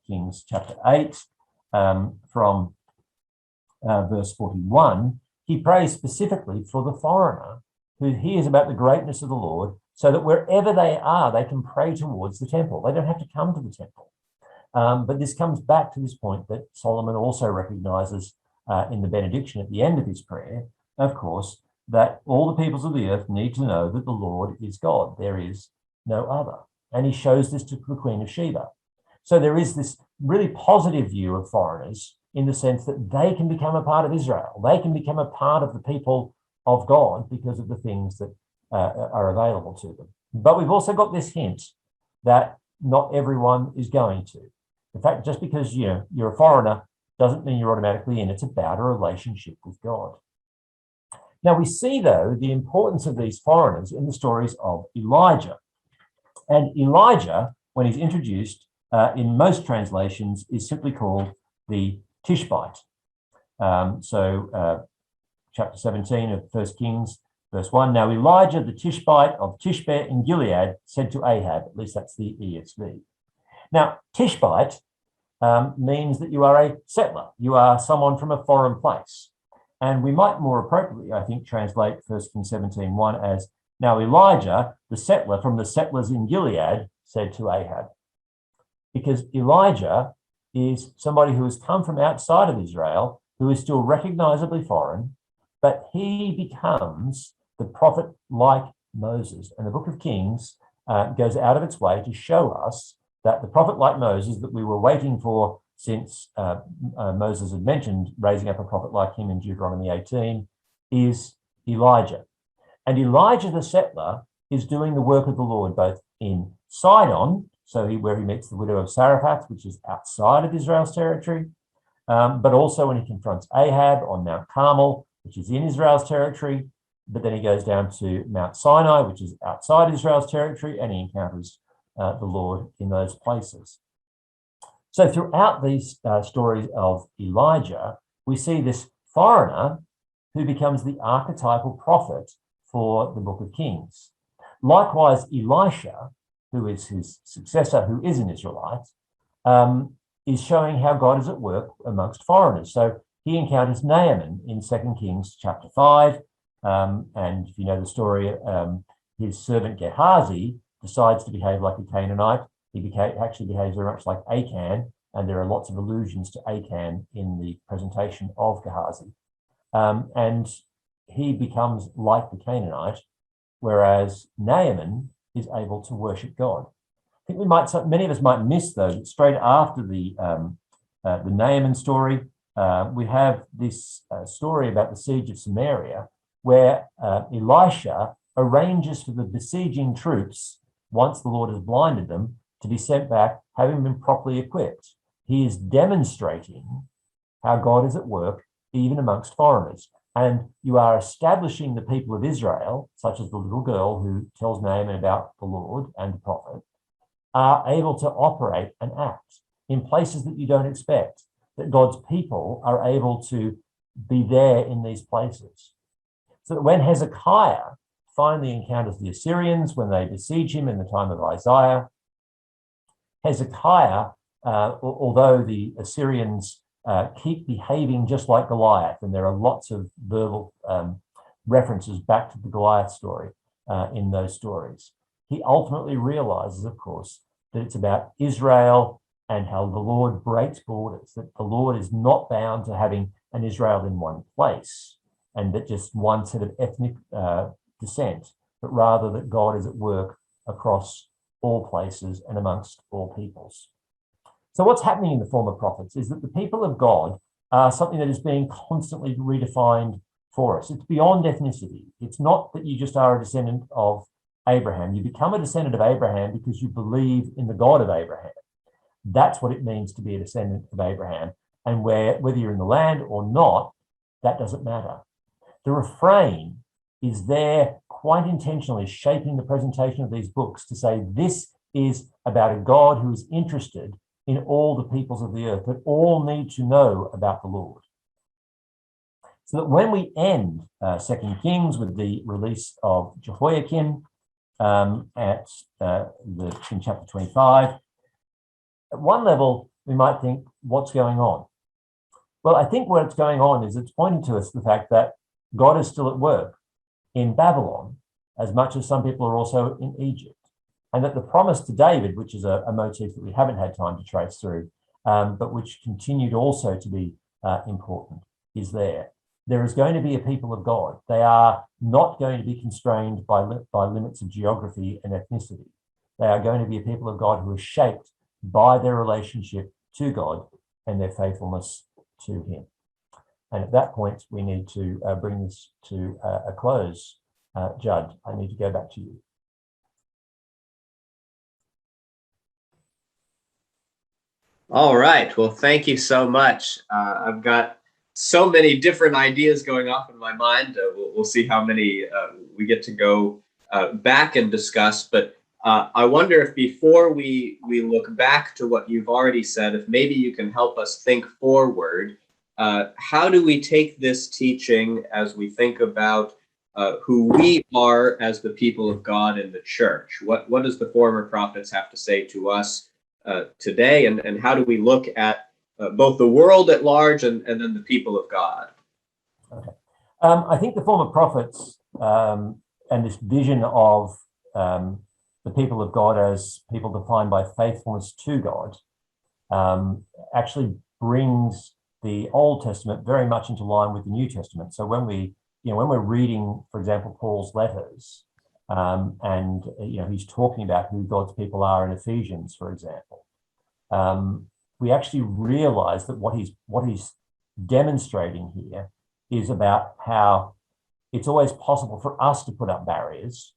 Kings chapter 8, from verse 41, he prays specifically for the foreigner who hears about the greatness of the Lord, so that wherever they are, they can pray towards the temple. They don't have to come to the temple. But this comes back to this point that Solomon also recognizes in the benediction at the end of his prayer, of course, that all the peoples of the earth need to know that the Lord is God. There is no other. And he shows this to the Queen of Sheba. So there is this really positive view of foreigners in the sense that they can become a part of Israel. They can become a part of the people of God because of the things that are available to them. But we've also got this hint that not everyone is going to. In fact, just because you're a foreigner doesn't mean you're automatically in. It's about a relationship with God. Now we see, though, the importance of these foreigners in the stories of Elijah. And Elijah, when he's introduced in most translations, is simply called the Tishbite. Chapter 17 of 1 Kings, verse 1, now Elijah, the Tishbite of Tishbe in Gilead, said to Ahab, at least that's the ESV. Now, Tishbite means that you are a settler. You are someone from a foreign place. And we might more appropriately, I think, translate 1 Kings 17:1 as, now Elijah, the settler from the settlers in Gilead, said to Ahab. Because Elijah is somebody who has come from outside of Israel, who is still recognizably foreign, but he becomes the the prophet like Moses. And the book of Kings goes out of its way to show us that the prophet like Moses that we were waiting for since Moses had mentioned raising up a prophet like him in Deuteronomy 18 is Elijah. And Elijah the settler is doing the work of the Lord both in Sidon, where he meets the widow of Zarephath, which is outside of Israel's territory, but also when he confronts Ahab on Mount Carmel, which is in Israel's territory, but then he goes down to Mount Sinai, which is outside Israel's territory, and he encounters the Lord in those places. So throughout these stories of Elijah, we see this foreigner who becomes the archetypal prophet for the book of Kings. Likewise, Elisha, who is his successor, who is an Israelite, is showing how God is at work amongst foreigners. So he encounters Naaman in 2 Kings chapter 5. And if you know the story, his servant Gehazi decides to behave like a Canaanite. He actually behaves very much like Achan, and there are lots of allusions to Achan in the presentation of Gehazi. And he becomes like the Canaanite, whereas Naaman is able to worship God. I think many of us might miss, though, that straight after the Naaman story, we have this story about the siege of Samaria, where Elisha arranges for the besieging troops, once the Lord has blinded them, to be sent back, having been properly equipped. He is demonstrating how God is at work even amongst foreigners. And you are establishing the people of Israel, such as the little girl who tells Naaman about the Lord and the prophet, are able to operate and act in places that you don't expect, that God's people are able to be there in these places. So that when Hezekiah finally encounters the Assyrians, when they besiege him in the time of Isaiah, Hezekiah, although the Assyrians keep behaving just like Goliath, and there are lots of verbal references back to the Goliath story in those stories, he ultimately realizes, of course, that it's about Israel and how the Lord breaks borders, that the Lord is not bound to having an Israel in one place and that just one set of ethnic descent, but rather that God is at work across all places and amongst all peoples. So what's happening in the former prophets is that the people of God are something that is being constantly redefined for us. It's beyond ethnicity. It's not that you just are a descendant of Abraham. You become a descendant of Abraham because you believe in the God of Abraham. That's what it means to be a descendant of Abraham. And whether you're in the land or not, that doesn't matter. The refrain is there quite intentionally shaping the presentation of these books to say this is about a God who is interested in all the peoples of the earth, that all need to know about the Lord. So that when we end 2 Kings with the release of Jehoiakim in chapter 25, at one level, we might think, what's going on? Well, I think what's going on is it's pointing to us the fact that God is still at work in Babylon, as much as some people are also in Egypt. And that the promise to David, which is a motif that we haven't had time to trace through, but which continued also to be important, is there. There is going to be a people of God. They are not going to be constrained by limits of geography and ethnicity. They are going to be a people of God who are shaped by their relationship to God and their faithfulness to him. And at that point, we need to bring this to a close. Judd, I need to go back to you. All right. Well, thank you so much. I've got so many different ideas going off in my mind. We'll see how many we get to go back and discuss. But I wonder if before we look back to what you've already said, if maybe you can help us think forward. How do we take this teaching as we think about who we are as the people of God in the church? What does the former prophets have to say to us today, and how do we look at both the world at large and then the people of God? Okay. I think the former prophets and this vision of the people of God as people defined by faithfulness to God actually brings the Old Testament very much into line with the New Testament. So when we when we're reading, for example, Paul's letters, and he's talking about who God's people are in Ephesians, for example, we actually realize that what he's demonstrating here is about how it's always possible for us to put up barriers,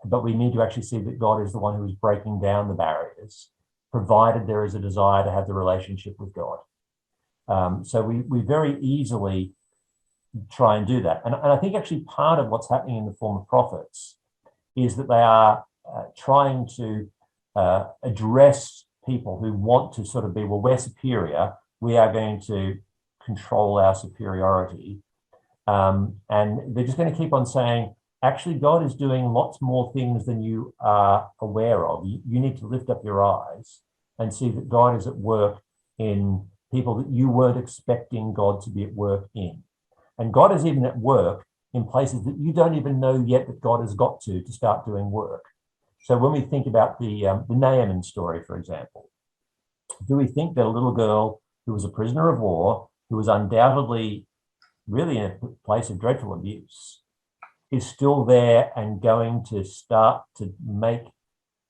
but we need to actually see that God is the one who is breaking down the barriers, provided there is a desire to have the relationship with God. So we very easily try and do that. And I think actually part of what's happening in the former prophets is that they are trying to address people who want to sort of be, well, we're superior, we are going to control our superiority. And they're just going to keep on saying, actually, God is doing lots more things than you are aware of. You need to lift up your eyes and see that God is at work in people that you weren't expecting God to be at work in. And God is even at work in places that you don't even know yet that God has got to start doing work. So when we think about the Naaman story, for example, do we think that a little girl who was a prisoner of war, who was undoubtedly really in a place of dreadful abuse, is still there and going to start to make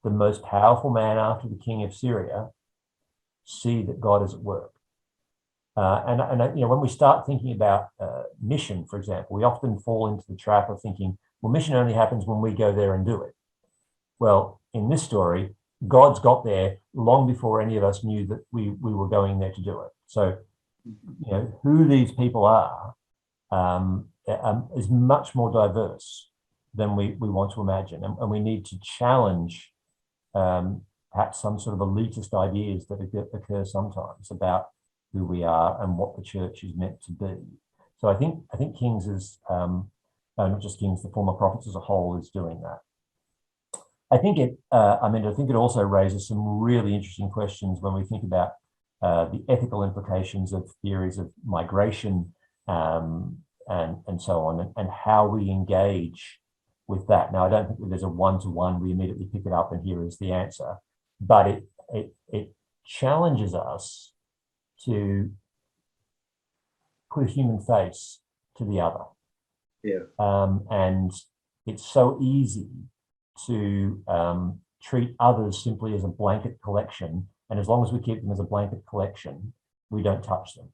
the most powerful man after the king of Syria see that God is at work? When we start thinking about mission, for example, we often fall into the trap of thinking, well, mission only happens when we go there and do it. Well, in this story, God's got there long before any of us knew that we were going there to do it. So, who these people are is much more diverse than we want to imagine. And we need to challenge perhaps some sort of elitist ideas that occur sometimes about who we are and what the church is meant to be. So I think Kings is, not just Kings, the former prophets as a whole is doing that. I think it also raises some really interesting questions when we think about the ethical implications of theories of migration and so on, and how we engage with that. Now, I don't think that there's a one-to-one, we immediately pick it up and here is the answer, but it challenges us to put a human face to the other. Yeah. And it's so easy to treat others simply as a blanket collection. And as long as we keep them as a blanket collection, we don't touch them.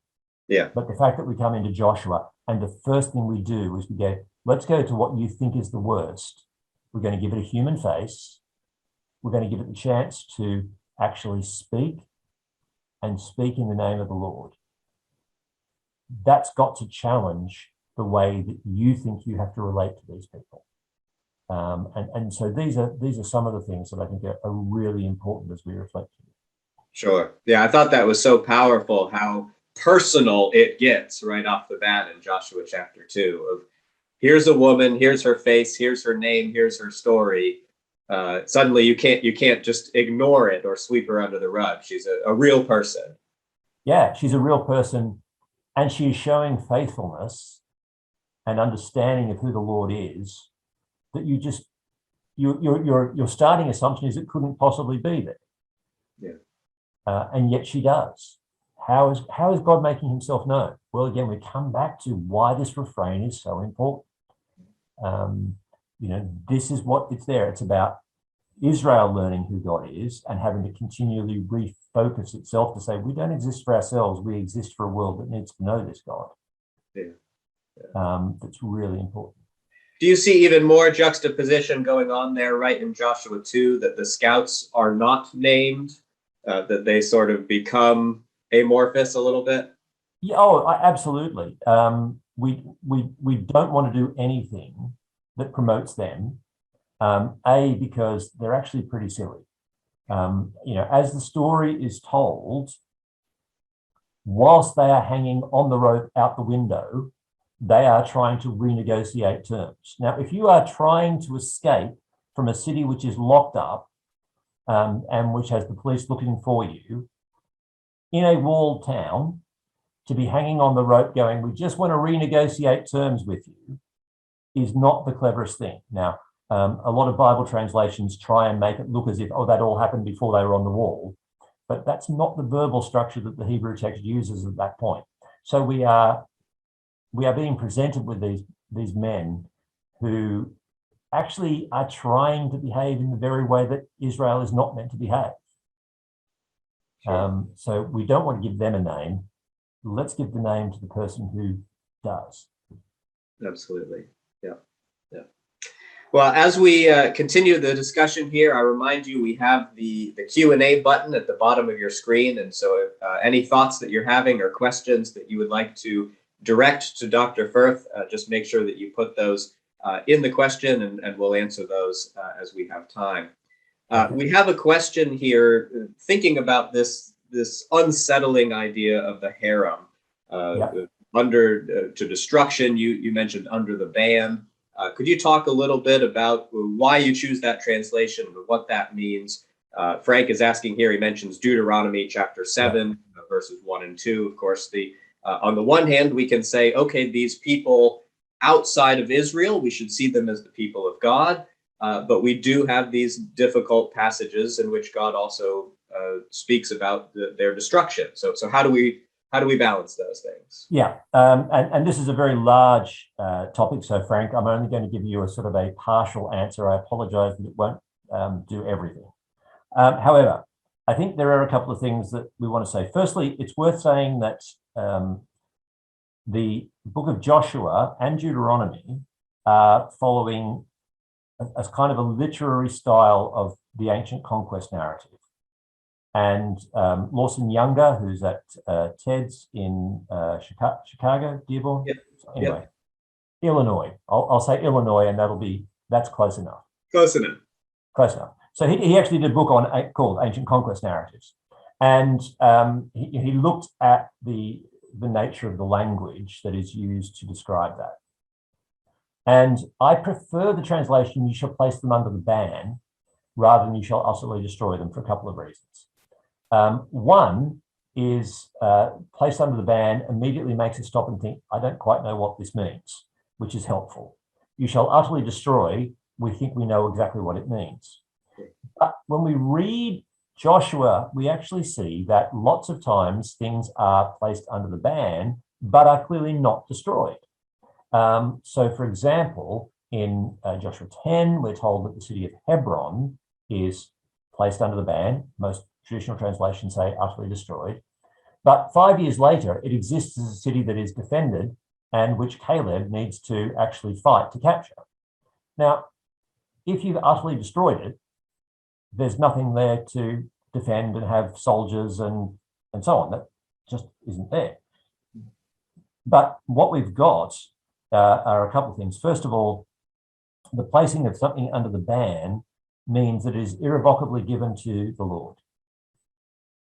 Yeah. But the fact that we come into Joshua and the first thing we do is we go, let's go to what you think is the worst. We're going to give it a human face. We're going to give it the chance to actually speak and speak in the name of the Lord. That's got to challenge the way that you think you have to relate to these people. And so these are some of the things that I think are really important as we reflect. Sure. Yeah, I thought that was so powerful, how personal it gets right off the bat in Joshua chapter 2 of here's a woman, here's her face, here's her name, here's her story. Suddenly you can't just ignore it or sweep her under the rug. She's a real person. Yeah, she's a real person, and she's showing faithfulness and understanding of who the Lord is, that your starting assumption is it couldn't possibly be there. Yeah. And yet she does. How is God making himself known? Well, again, we come back to why this refrain is so important. This is what it's there. It's about Israel learning who God is and having to continually refocus itself to say, we don't exist for ourselves. We exist for a world that needs to know this God. Yeah. That's really important. Do you see even more juxtaposition going on there, right, in Joshua 2, that the scouts are not named, that they sort of become amorphous a little bit? Yeah, absolutely. We don't want to do anything that promotes them. Because they're actually pretty silly. As the story is told, whilst they are hanging on the rope out the window, they are trying to renegotiate terms. Now, if you are trying to escape from a city which is locked up and which has the police looking for you in a walled town, to be hanging on the rope going, we just want to renegotiate terms with you, is not the cleverest thing. Now, a lot of Bible translations try and make it look as if, that all happened before they were on the wall. But that's not the verbal structure that the Hebrew text uses at that point. So we are we are being presented with these men who actually are trying to behave in the very way that Israel is not meant to behave. Sure. So we don't want to give them a name. Let's give the name to the person who does. Absolutely. Yeah. Yeah. Well, as we continue the discussion here, I remind you we have the Q&A button at the bottom of your screen. And so if any thoughts that you're having or questions that you would like to direct to Dr. Firth, just make sure that you put those in the question, and we'll answer those as we have time. We have a question here thinking about this unsettling idea of the harem. Under to destruction, you mentioned under the ban. Could you talk a little bit about why you choose that translation and what that means? Frank is asking here, he mentions Deuteronomy chapter 7, verses 1 and 2. Of course, on the one hand, we can say, okay, these people outside of Israel, we should see them as the people of God. But we do have these difficult passages in which God also speaks about their destruction. So how do we balance those things? Yeah, and this is a very large topic. So Frank, I'm only going to give you a sort of a partial answer. I apologize that it won't do everything. However, I think there are a couple of things that we want to say. Firstly, it's worth saying that the book of Joshua and Deuteronomy are following as kind of a literary style of the ancient conquest narrative. And Lawson Younger, who's at TED's in Chicago, Dearborn? Yep. Anyway, Illinois. I'll say Illinois, and that's close enough. Close enough. Close enough. So he actually did a book called Ancient Conquest Narratives. And he looked at the nature of the language that is used to describe that. And I prefer the translation, you shall place them under the ban, rather than you shall utterly destroy them, for a couple of reasons. One is placed under the ban immediately makes us stop and think, I don't quite know what this means, which is helpful. You shall utterly destroy, we think we know exactly what it means. But when we read Joshua, we actually see that lots of times things are placed under the ban, but are clearly not destroyed. So, for example, in Joshua 10, we're told that the city of Hebron is placed under the ban. Most traditional translations say utterly destroyed. But 5 years later, it exists as a city that is defended and which Caleb needs to actually fight to capture. Now, if you've utterly destroyed it, there's nothing there to defend and have soldiers and so on. That just isn't there. But what we've got are a couple of things. First of all, the placing of something under the ban means that it is irrevocably given to the Lord.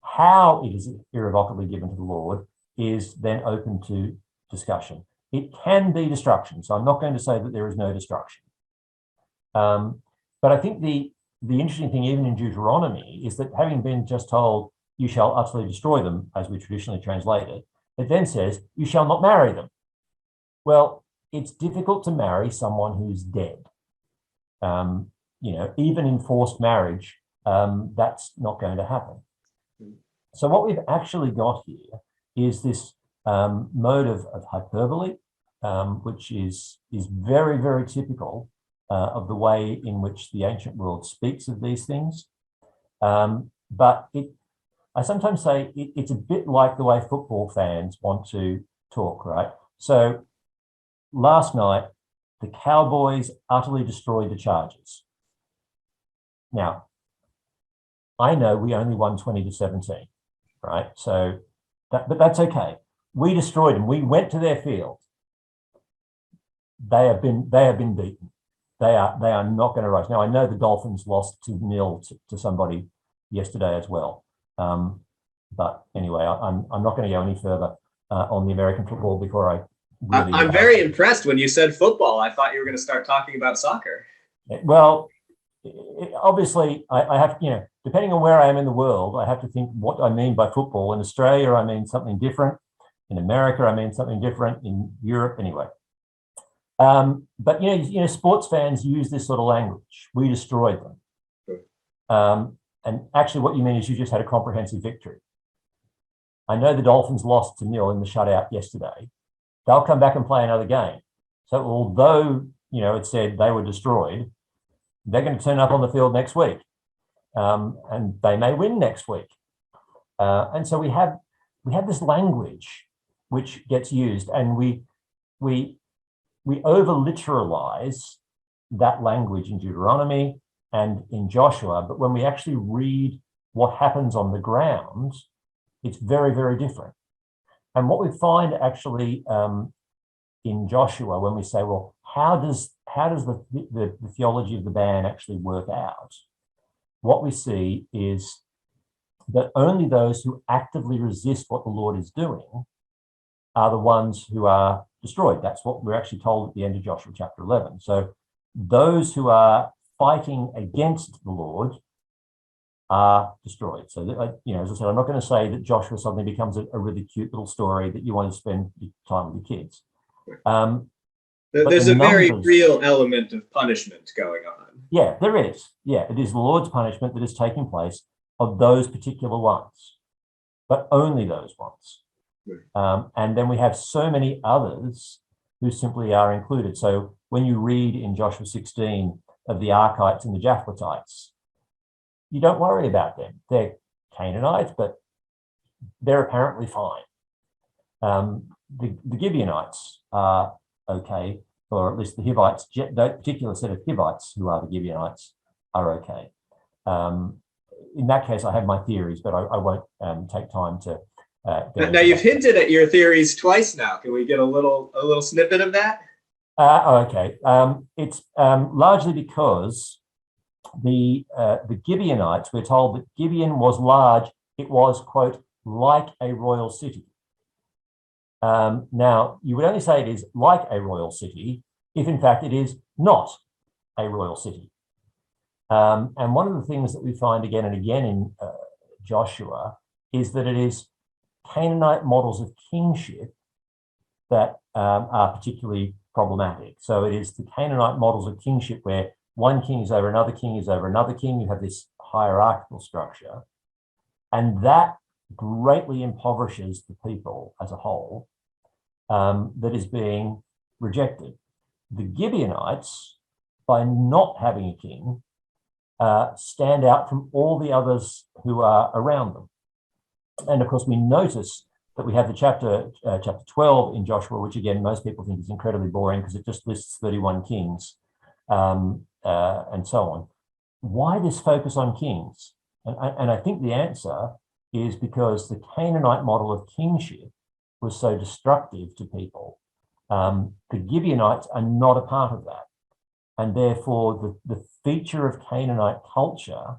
How it is irrevocably given to the Lord is then open to discussion. It can be destruction, so I'm not going to say that there is no destruction. But I think the interesting thing, even in Deuteronomy, is that having been just told, you shall utterly destroy them, as we traditionally translate it, it then says, you shall not marry them. Well, it's difficult to marry someone who's dead. Even in forced marriage, that's not going to happen. So what we've actually got here is this mode of hyperbole, which is very, very typical of the way in which the ancient world speaks of these things. But I sometimes say it's a bit like the way football fans want to talk, right? So last night, the Cowboys utterly destroyed the Chargers. Now, I know we only won 20-17, right? So, but that's okay. We destroyed them. We went to their field. They have been beaten. They are not going to rise. Now, I know the Dolphins lost 2-0 to somebody yesterday as well. But anyway, I'm not going to go any further on the American football before I really... I'm very impressed when you said football. I thought you were going to start talking about soccer. Well, obviously, I have, depending on where I am in the world, I have to think what I mean by football. In Australia, I mean something different. In America, I mean something different. In Europe, anyway. But sports fans use this sort of language. We destroyed them. Sure. And actually, what you mean is you just had a comprehensive victory. I know the Dolphins lost 2-0 in the shutout yesterday, they'll come back and play another game. So although, it said they were destroyed, they're going to turn up on the field next week, and they may win next week. And so we have this language which gets used, and we over literalize that language in Deuteronomy and in Joshua, but when we actually read what happens on the ground, it's very, very different. And what we find actually in Joshua, when we say, well, how does the theology of the ban actually work out? What we see is that only those who actively resist what the Lord is doing are the ones who are destroyed. That's what we're actually told at the end of Joshua chapter 11. So those who are fighting against the Lord are destroyed. So, as I said, I'm not going to say that Joshua suddenly becomes a really cute little story that you want to spend time with your kids. There's a very real element of punishment going on. Yeah, there is. Yeah, it is the Lord's punishment that is taking place of those particular ones, but only those ones. And then we have so many others who simply are included. So when you read in Joshua 16 of the Archites and the Japhletites, you don't worry about them. They're Canaanites, but they're apparently fine. The Gibeonites are okay, or at least the Hivites, that particular set of Hivites who are the Gibeonites are okay. In that case, I have my theories, but I won't take time to now you've hinted at your theories twice now. Can we get a little snippet of that? Okay. It's largely because the Gibeonites, we're told that Gibeon was large. It was, quote, like a royal city. Now, you would only say it is like a royal city if, in fact, it is not a royal city. And one of the things that we find again and again in Joshua is that it is Canaanite models of kingship that are particularly problematic. So it is the Canaanite models of kingship where one king is over another king is over another king. You have this hierarchical structure, and that greatly impoverishes the people as a whole that is being rejected. The Gibeonites, by not having a king, stand out from all the others who are around them. And of course, we notice that we have the chapter 12 in Joshua, which again, most people think is incredibly boring because it just lists 31 kings and so on. Why this focus on kings? And I think the answer is because the Canaanite model of kingship was so destructive to people. The Gibeonites are not a part of that. And therefore, the feature of Canaanite culture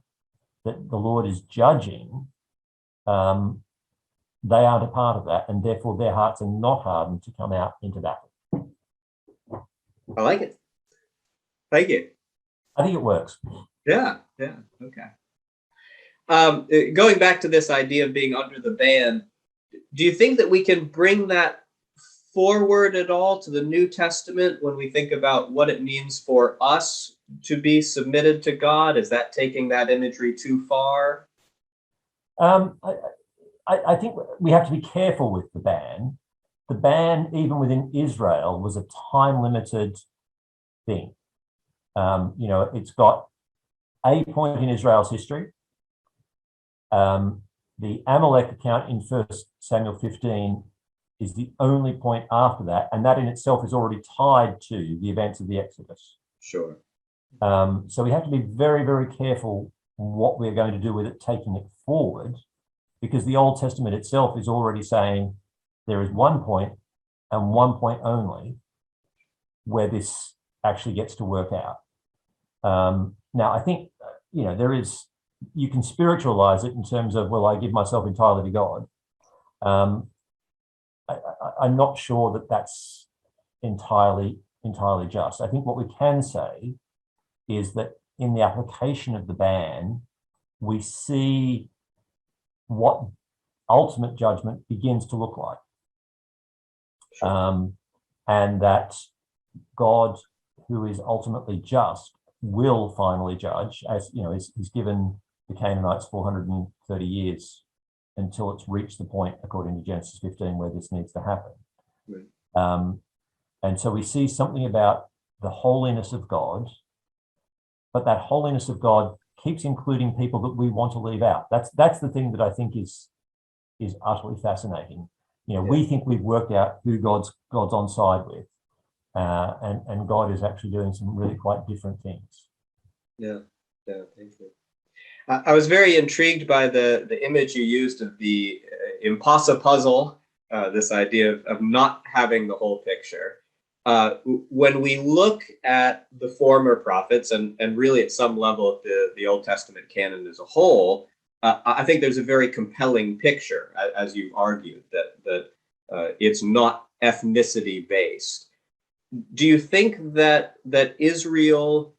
that the Lord is judging, they aren't a part of that, and therefore their hearts are not hardened to come out into battle. I like it. Thank you. I think it works. Yeah, okay. Going back to this idea of being under the ban, do you think that we can bring that forward at all to the New Testament when we think about what it means for us to be submitted to God? Is that taking that imagery too far? I think we have to be careful with the ban. The ban, even within Israel, was a time-limited thing. It's got a point in Israel's history. The Amalek account in 1 Samuel 15 is the only point after that, and that in itself is already tied to the events of the Exodus. Sure. So we have to be very, very careful what we're going to do with it, taking it forward, because the Old Testament itself is already saying there is one point and one point only where this actually gets to work out. Now, I think, you can spiritualize it in terms of, well, I give myself entirely to God. I'm not sure that that's entirely just. I think what we can say is that in the application of the ban, we see what ultimate judgment begins to look like. Sure. And that God, who is ultimately just, will finally judge, as he's given the Canaanites 430 years until it's reached the point, according to Genesis 15, where this needs to happen. Right. And so we see something about the holiness of God, but that holiness of God keeps including people that we want to leave out. That's the thing that I think is utterly fascinating. We think we've worked out who God's on side with, and God is actually doing some really quite different things. Yeah, thank you. I was very intrigued by the image you used of the Impossi Puzzle, this idea of not having the whole picture. When we look at the former prophets and really at some level of the Old Testament canon as a whole, I think there's a very compelling picture, as you've argued, that it's not ethnicity based. Do you think that Israel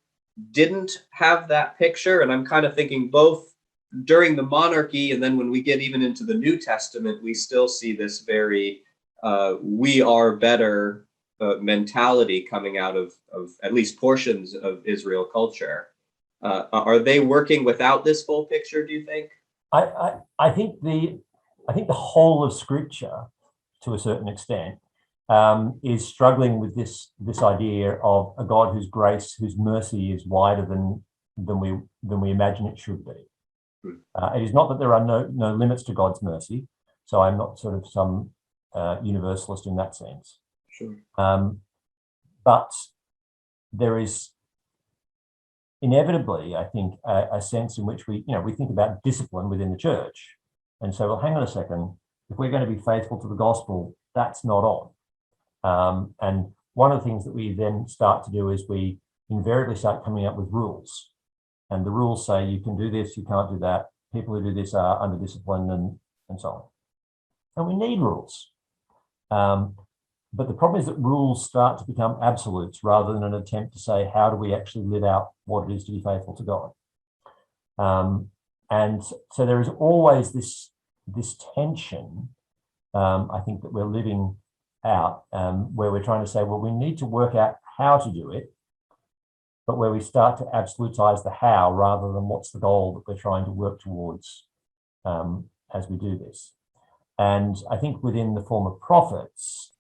didn't have that picture? And I'm kind of thinking both during the monarchy and then when we get even into the New Testament, we still see this very we are better mentality coming out of at least portions of Israel culture. Are they working without this full picture, do you think? I think the whole of Scripture, to a certain extent, is struggling with this idea of a God whose grace, whose mercy is wider than we imagine it should be. It is not that there are no limits to God's mercy, so I'm not sort of some universalist in that sense. Sure. But there is inevitably, I think, a sense in which we think about discipline within the church, and so, well, hang on a second, if we're going to be faithful to the gospel, that's not on. And one of the things that we then start to do is we invariably start coming up with rules, and the rules say you can do this, you can't do that. People who do this are under discipline, and so on. And we need rules. But the problem is that rules start to become absolutes rather than an attempt to say, how do we actually live out what it is to be faithful to God? And so there is always this tension, I think, that we're living out, where we're trying to say, well, we need to work out how to do it, but where we start to absolutize the how rather than what's the goal that we're trying to work towards as we do this. And I think within the former prophets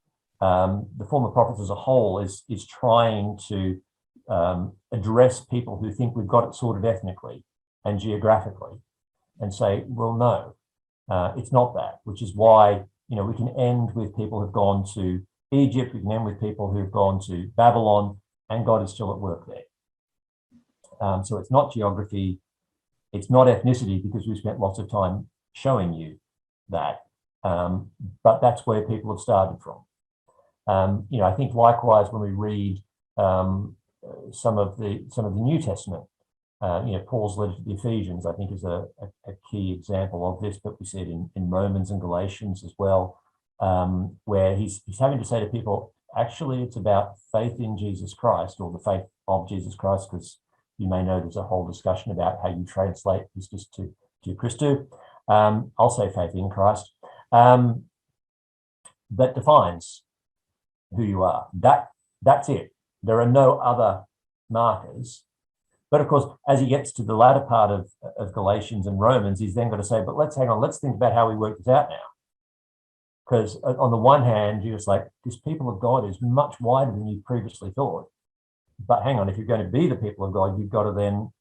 as a whole is trying to address people who think we've got it sorted ethnically and geographically, and say, well, no, it's not that, which is why we can end with people who've gone to Egypt, we can end with people who've gone to Babylon, and God is still at work there. So it's not geography, it's not ethnicity, because we've spent lots of time showing you that, but that's where people have started from. I think likewise when we read some of the New Testament, Paul's letter to the Ephesians, I think, is a key example of this, but we see it in Romans and Galatians as well, where he's having to say to people, actually, it's about faith in Jesus Christ, or the faith of Jesus Christ, because you may know there's a whole discussion about how you translate this just to Christu. I'll say faith in Christ. That defines who you are. That's it. There are no other markers. But of course, as he gets to the latter part of Galatians and Romans, he's then got to say, but let's think about how we work this out now. Because on the one hand, you're just like, this people of God is much wider than you previously thought. But hang on, if you're going to be the people of God, you've got to then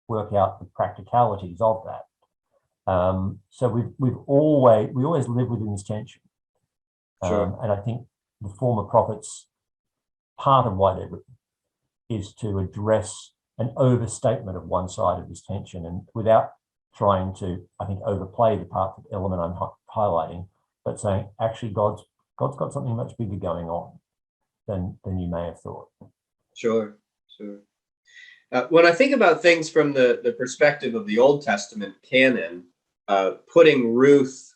work out the practicalities of that. So we always live within this tension. Sure. And I think the former prophets, part of why they're written is to address an overstatement of one side of this tension, and without trying to, I think, overplay the part of the element I'm highlighting, but saying, actually, God's got something much bigger going on than you may have thought. Sure. When I think about things from the perspective of the Old Testament canon, putting Ruth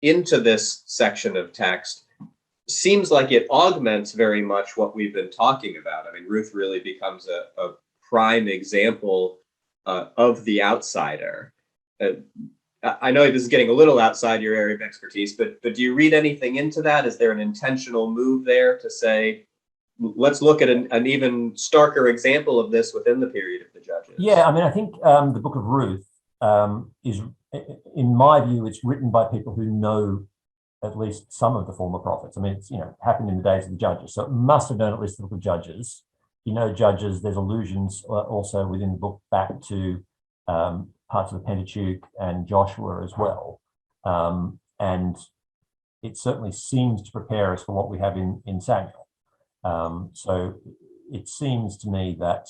into this section of text seems like it augments very much what we've been talking about. I mean, Ruth really becomes a prime example of the outsider. I know this is getting a little outside your area of expertise, but do you read anything into that? Is there an intentional move there to say, let's look at an even starker example of this within the period of the Judges? Yeah, I mean, I think the book of Ruth is, in my view, it's written by people who know at least some of the former prophets. I mean, it's, happened in the days of the judges. So it must have known at least the book of Judges. Judges, there's allusions also within the book back to parts of the Pentateuch and Joshua as well. And it certainly seems to prepare us for what we have in Samuel. So it seems to me that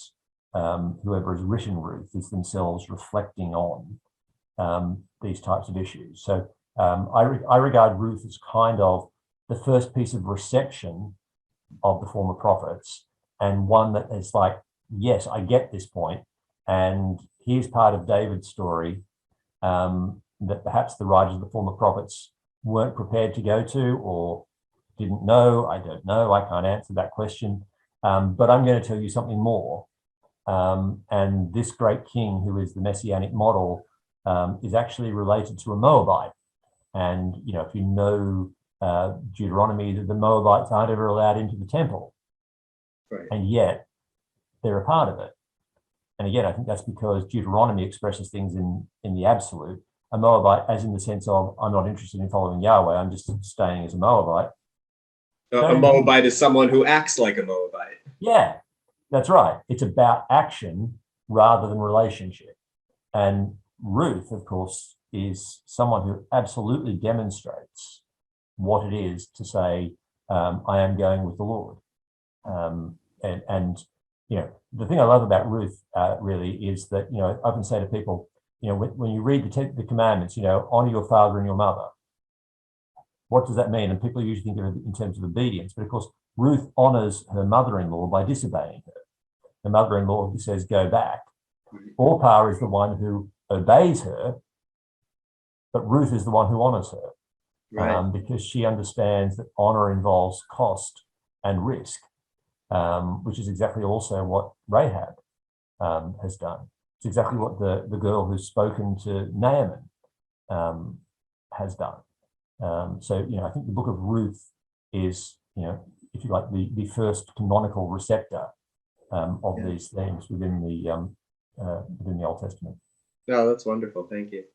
whoever has written Ruth is themselves reflecting on these types of issues. So I regard Ruth as kind of the first piece of reception of the former prophets, and one that is like, yes, I get this point, and here's part of David's story that perhaps the writers of the former prophets weren't prepared to go to or didn't know. I don't know. I can't answer that question. But I'm going to tell you something more. And this great king, who is the messianic model, is actually related to a Moabite. And, if you know Deuteronomy, that the Moabites aren't ever allowed into the temple. Right. And yet they're a part of it. And again, I think that's because Deuteronomy expresses things in the absolute. A Moabite, as in the sense of, I'm not interested in following Yahweh, I'm just staying as a Moabite. A Moabite is someone who acts like a Moabite. Yeah, that's right. It's about action rather than relationship. And Ruth, of course, is someone who absolutely demonstrates what it is to say, I am going with the Lord. And the thing I love about Ruth really is that, I often say to people, when you read the commandments, honor your father and your mother. What does that mean? And people usually think of it in terms of obedience. But of course, Ruth honors her mother-in-law by disobeying her. The mother-in-law says, go back. Orpah is the one who obeys her, but Ruth is the one who honors her. Right. Because she understands that honor involves cost and risk, which is exactly also what Rahab has done. It's exactly what the girl who's spoken to Naaman has done. So, I think the book of Ruth is, if you like, the first canonical receptor of these themes within the Old Testament. No, that's wonderful. Thank you.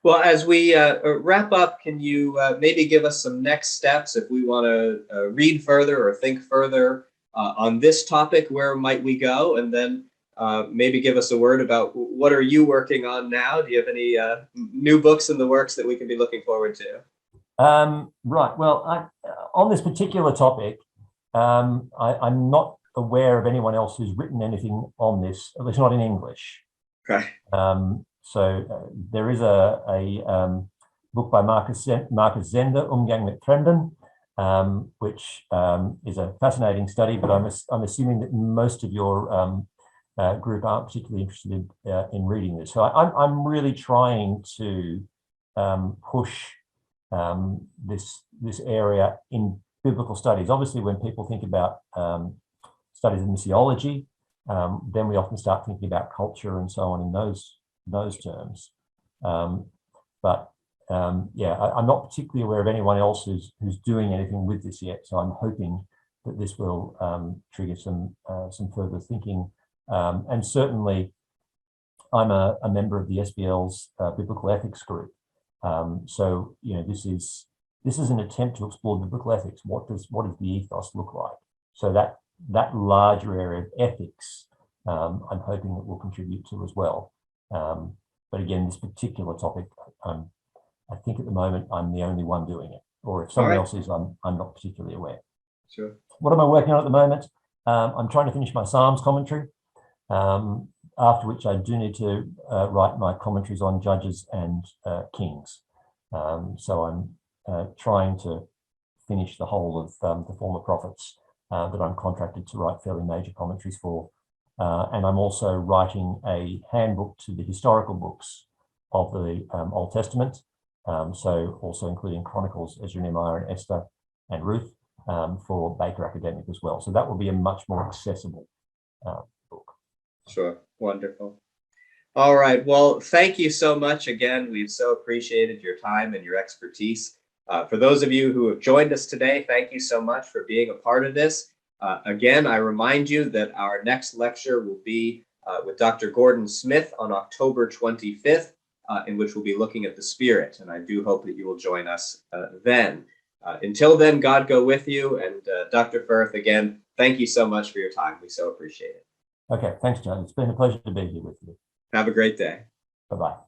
Well, as we wrap up, can you maybe give us some next steps if we want to read further or think further on this topic? Where might we go? And then maybe give us a word about what are you working on now? Do you have any new books in the works that we can be looking forward to? Right. Well, on this particular topic, I'm not aware of anyone else who's written anything on this, at least not in English. Okay. So there is a book by Marcus Zender, Umgang mit Fremden, which is a fascinating study, but I'm assuming that most of your group aren't particularly interested in reading this. So I'm really trying to push this area in biblical studies. Obviously, when people think about studies of missiology, then we often start thinking about culture and so on in those terms. But I'm not particularly aware of anyone else who's doing anything with this yet. So I'm hoping that this will trigger some further thinking. And certainly, I'm a member of the SBL's biblical ethics group. So this is an attempt to explore biblical ethics. What does the ethos look like? So that larger area of ethics, I'm hoping that will contribute to as well. But again, this particular topic, I think at the moment I'm the only one doing it. Or if someone else is, I'm not particularly aware. Sure. What am I working on at the moment? I'm trying to finish my Psalms commentary. After which I do need to write my commentaries on Judges and Kings. So I'm trying to finish the whole of the former prophets that I'm contracted to write fairly major commentaries for. And I'm also writing a handbook to the historical books of the Old Testament. So also including Chronicles, Ezra, Nehemiah, and Esther, and Ruth for Baker Academic as well. So that will be a much more accessible book. Sure. Wonderful. All right. Well, thank you so much again. We've so appreciated your time and your expertise. For those of you who have joined us today, thank you so much for being a part of this. Again, I remind you that our next lecture will be with Dr. Gordon Smith on October 25th in which we'll be looking at the Spirit. And I do hope that you will join us then. Until then, God go with you. And Dr. Firth, again, thank you so much for your time. We so appreciate it. Okay, thanks, John. It's been a pleasure to be here with you. Have a great day. Bye-bye.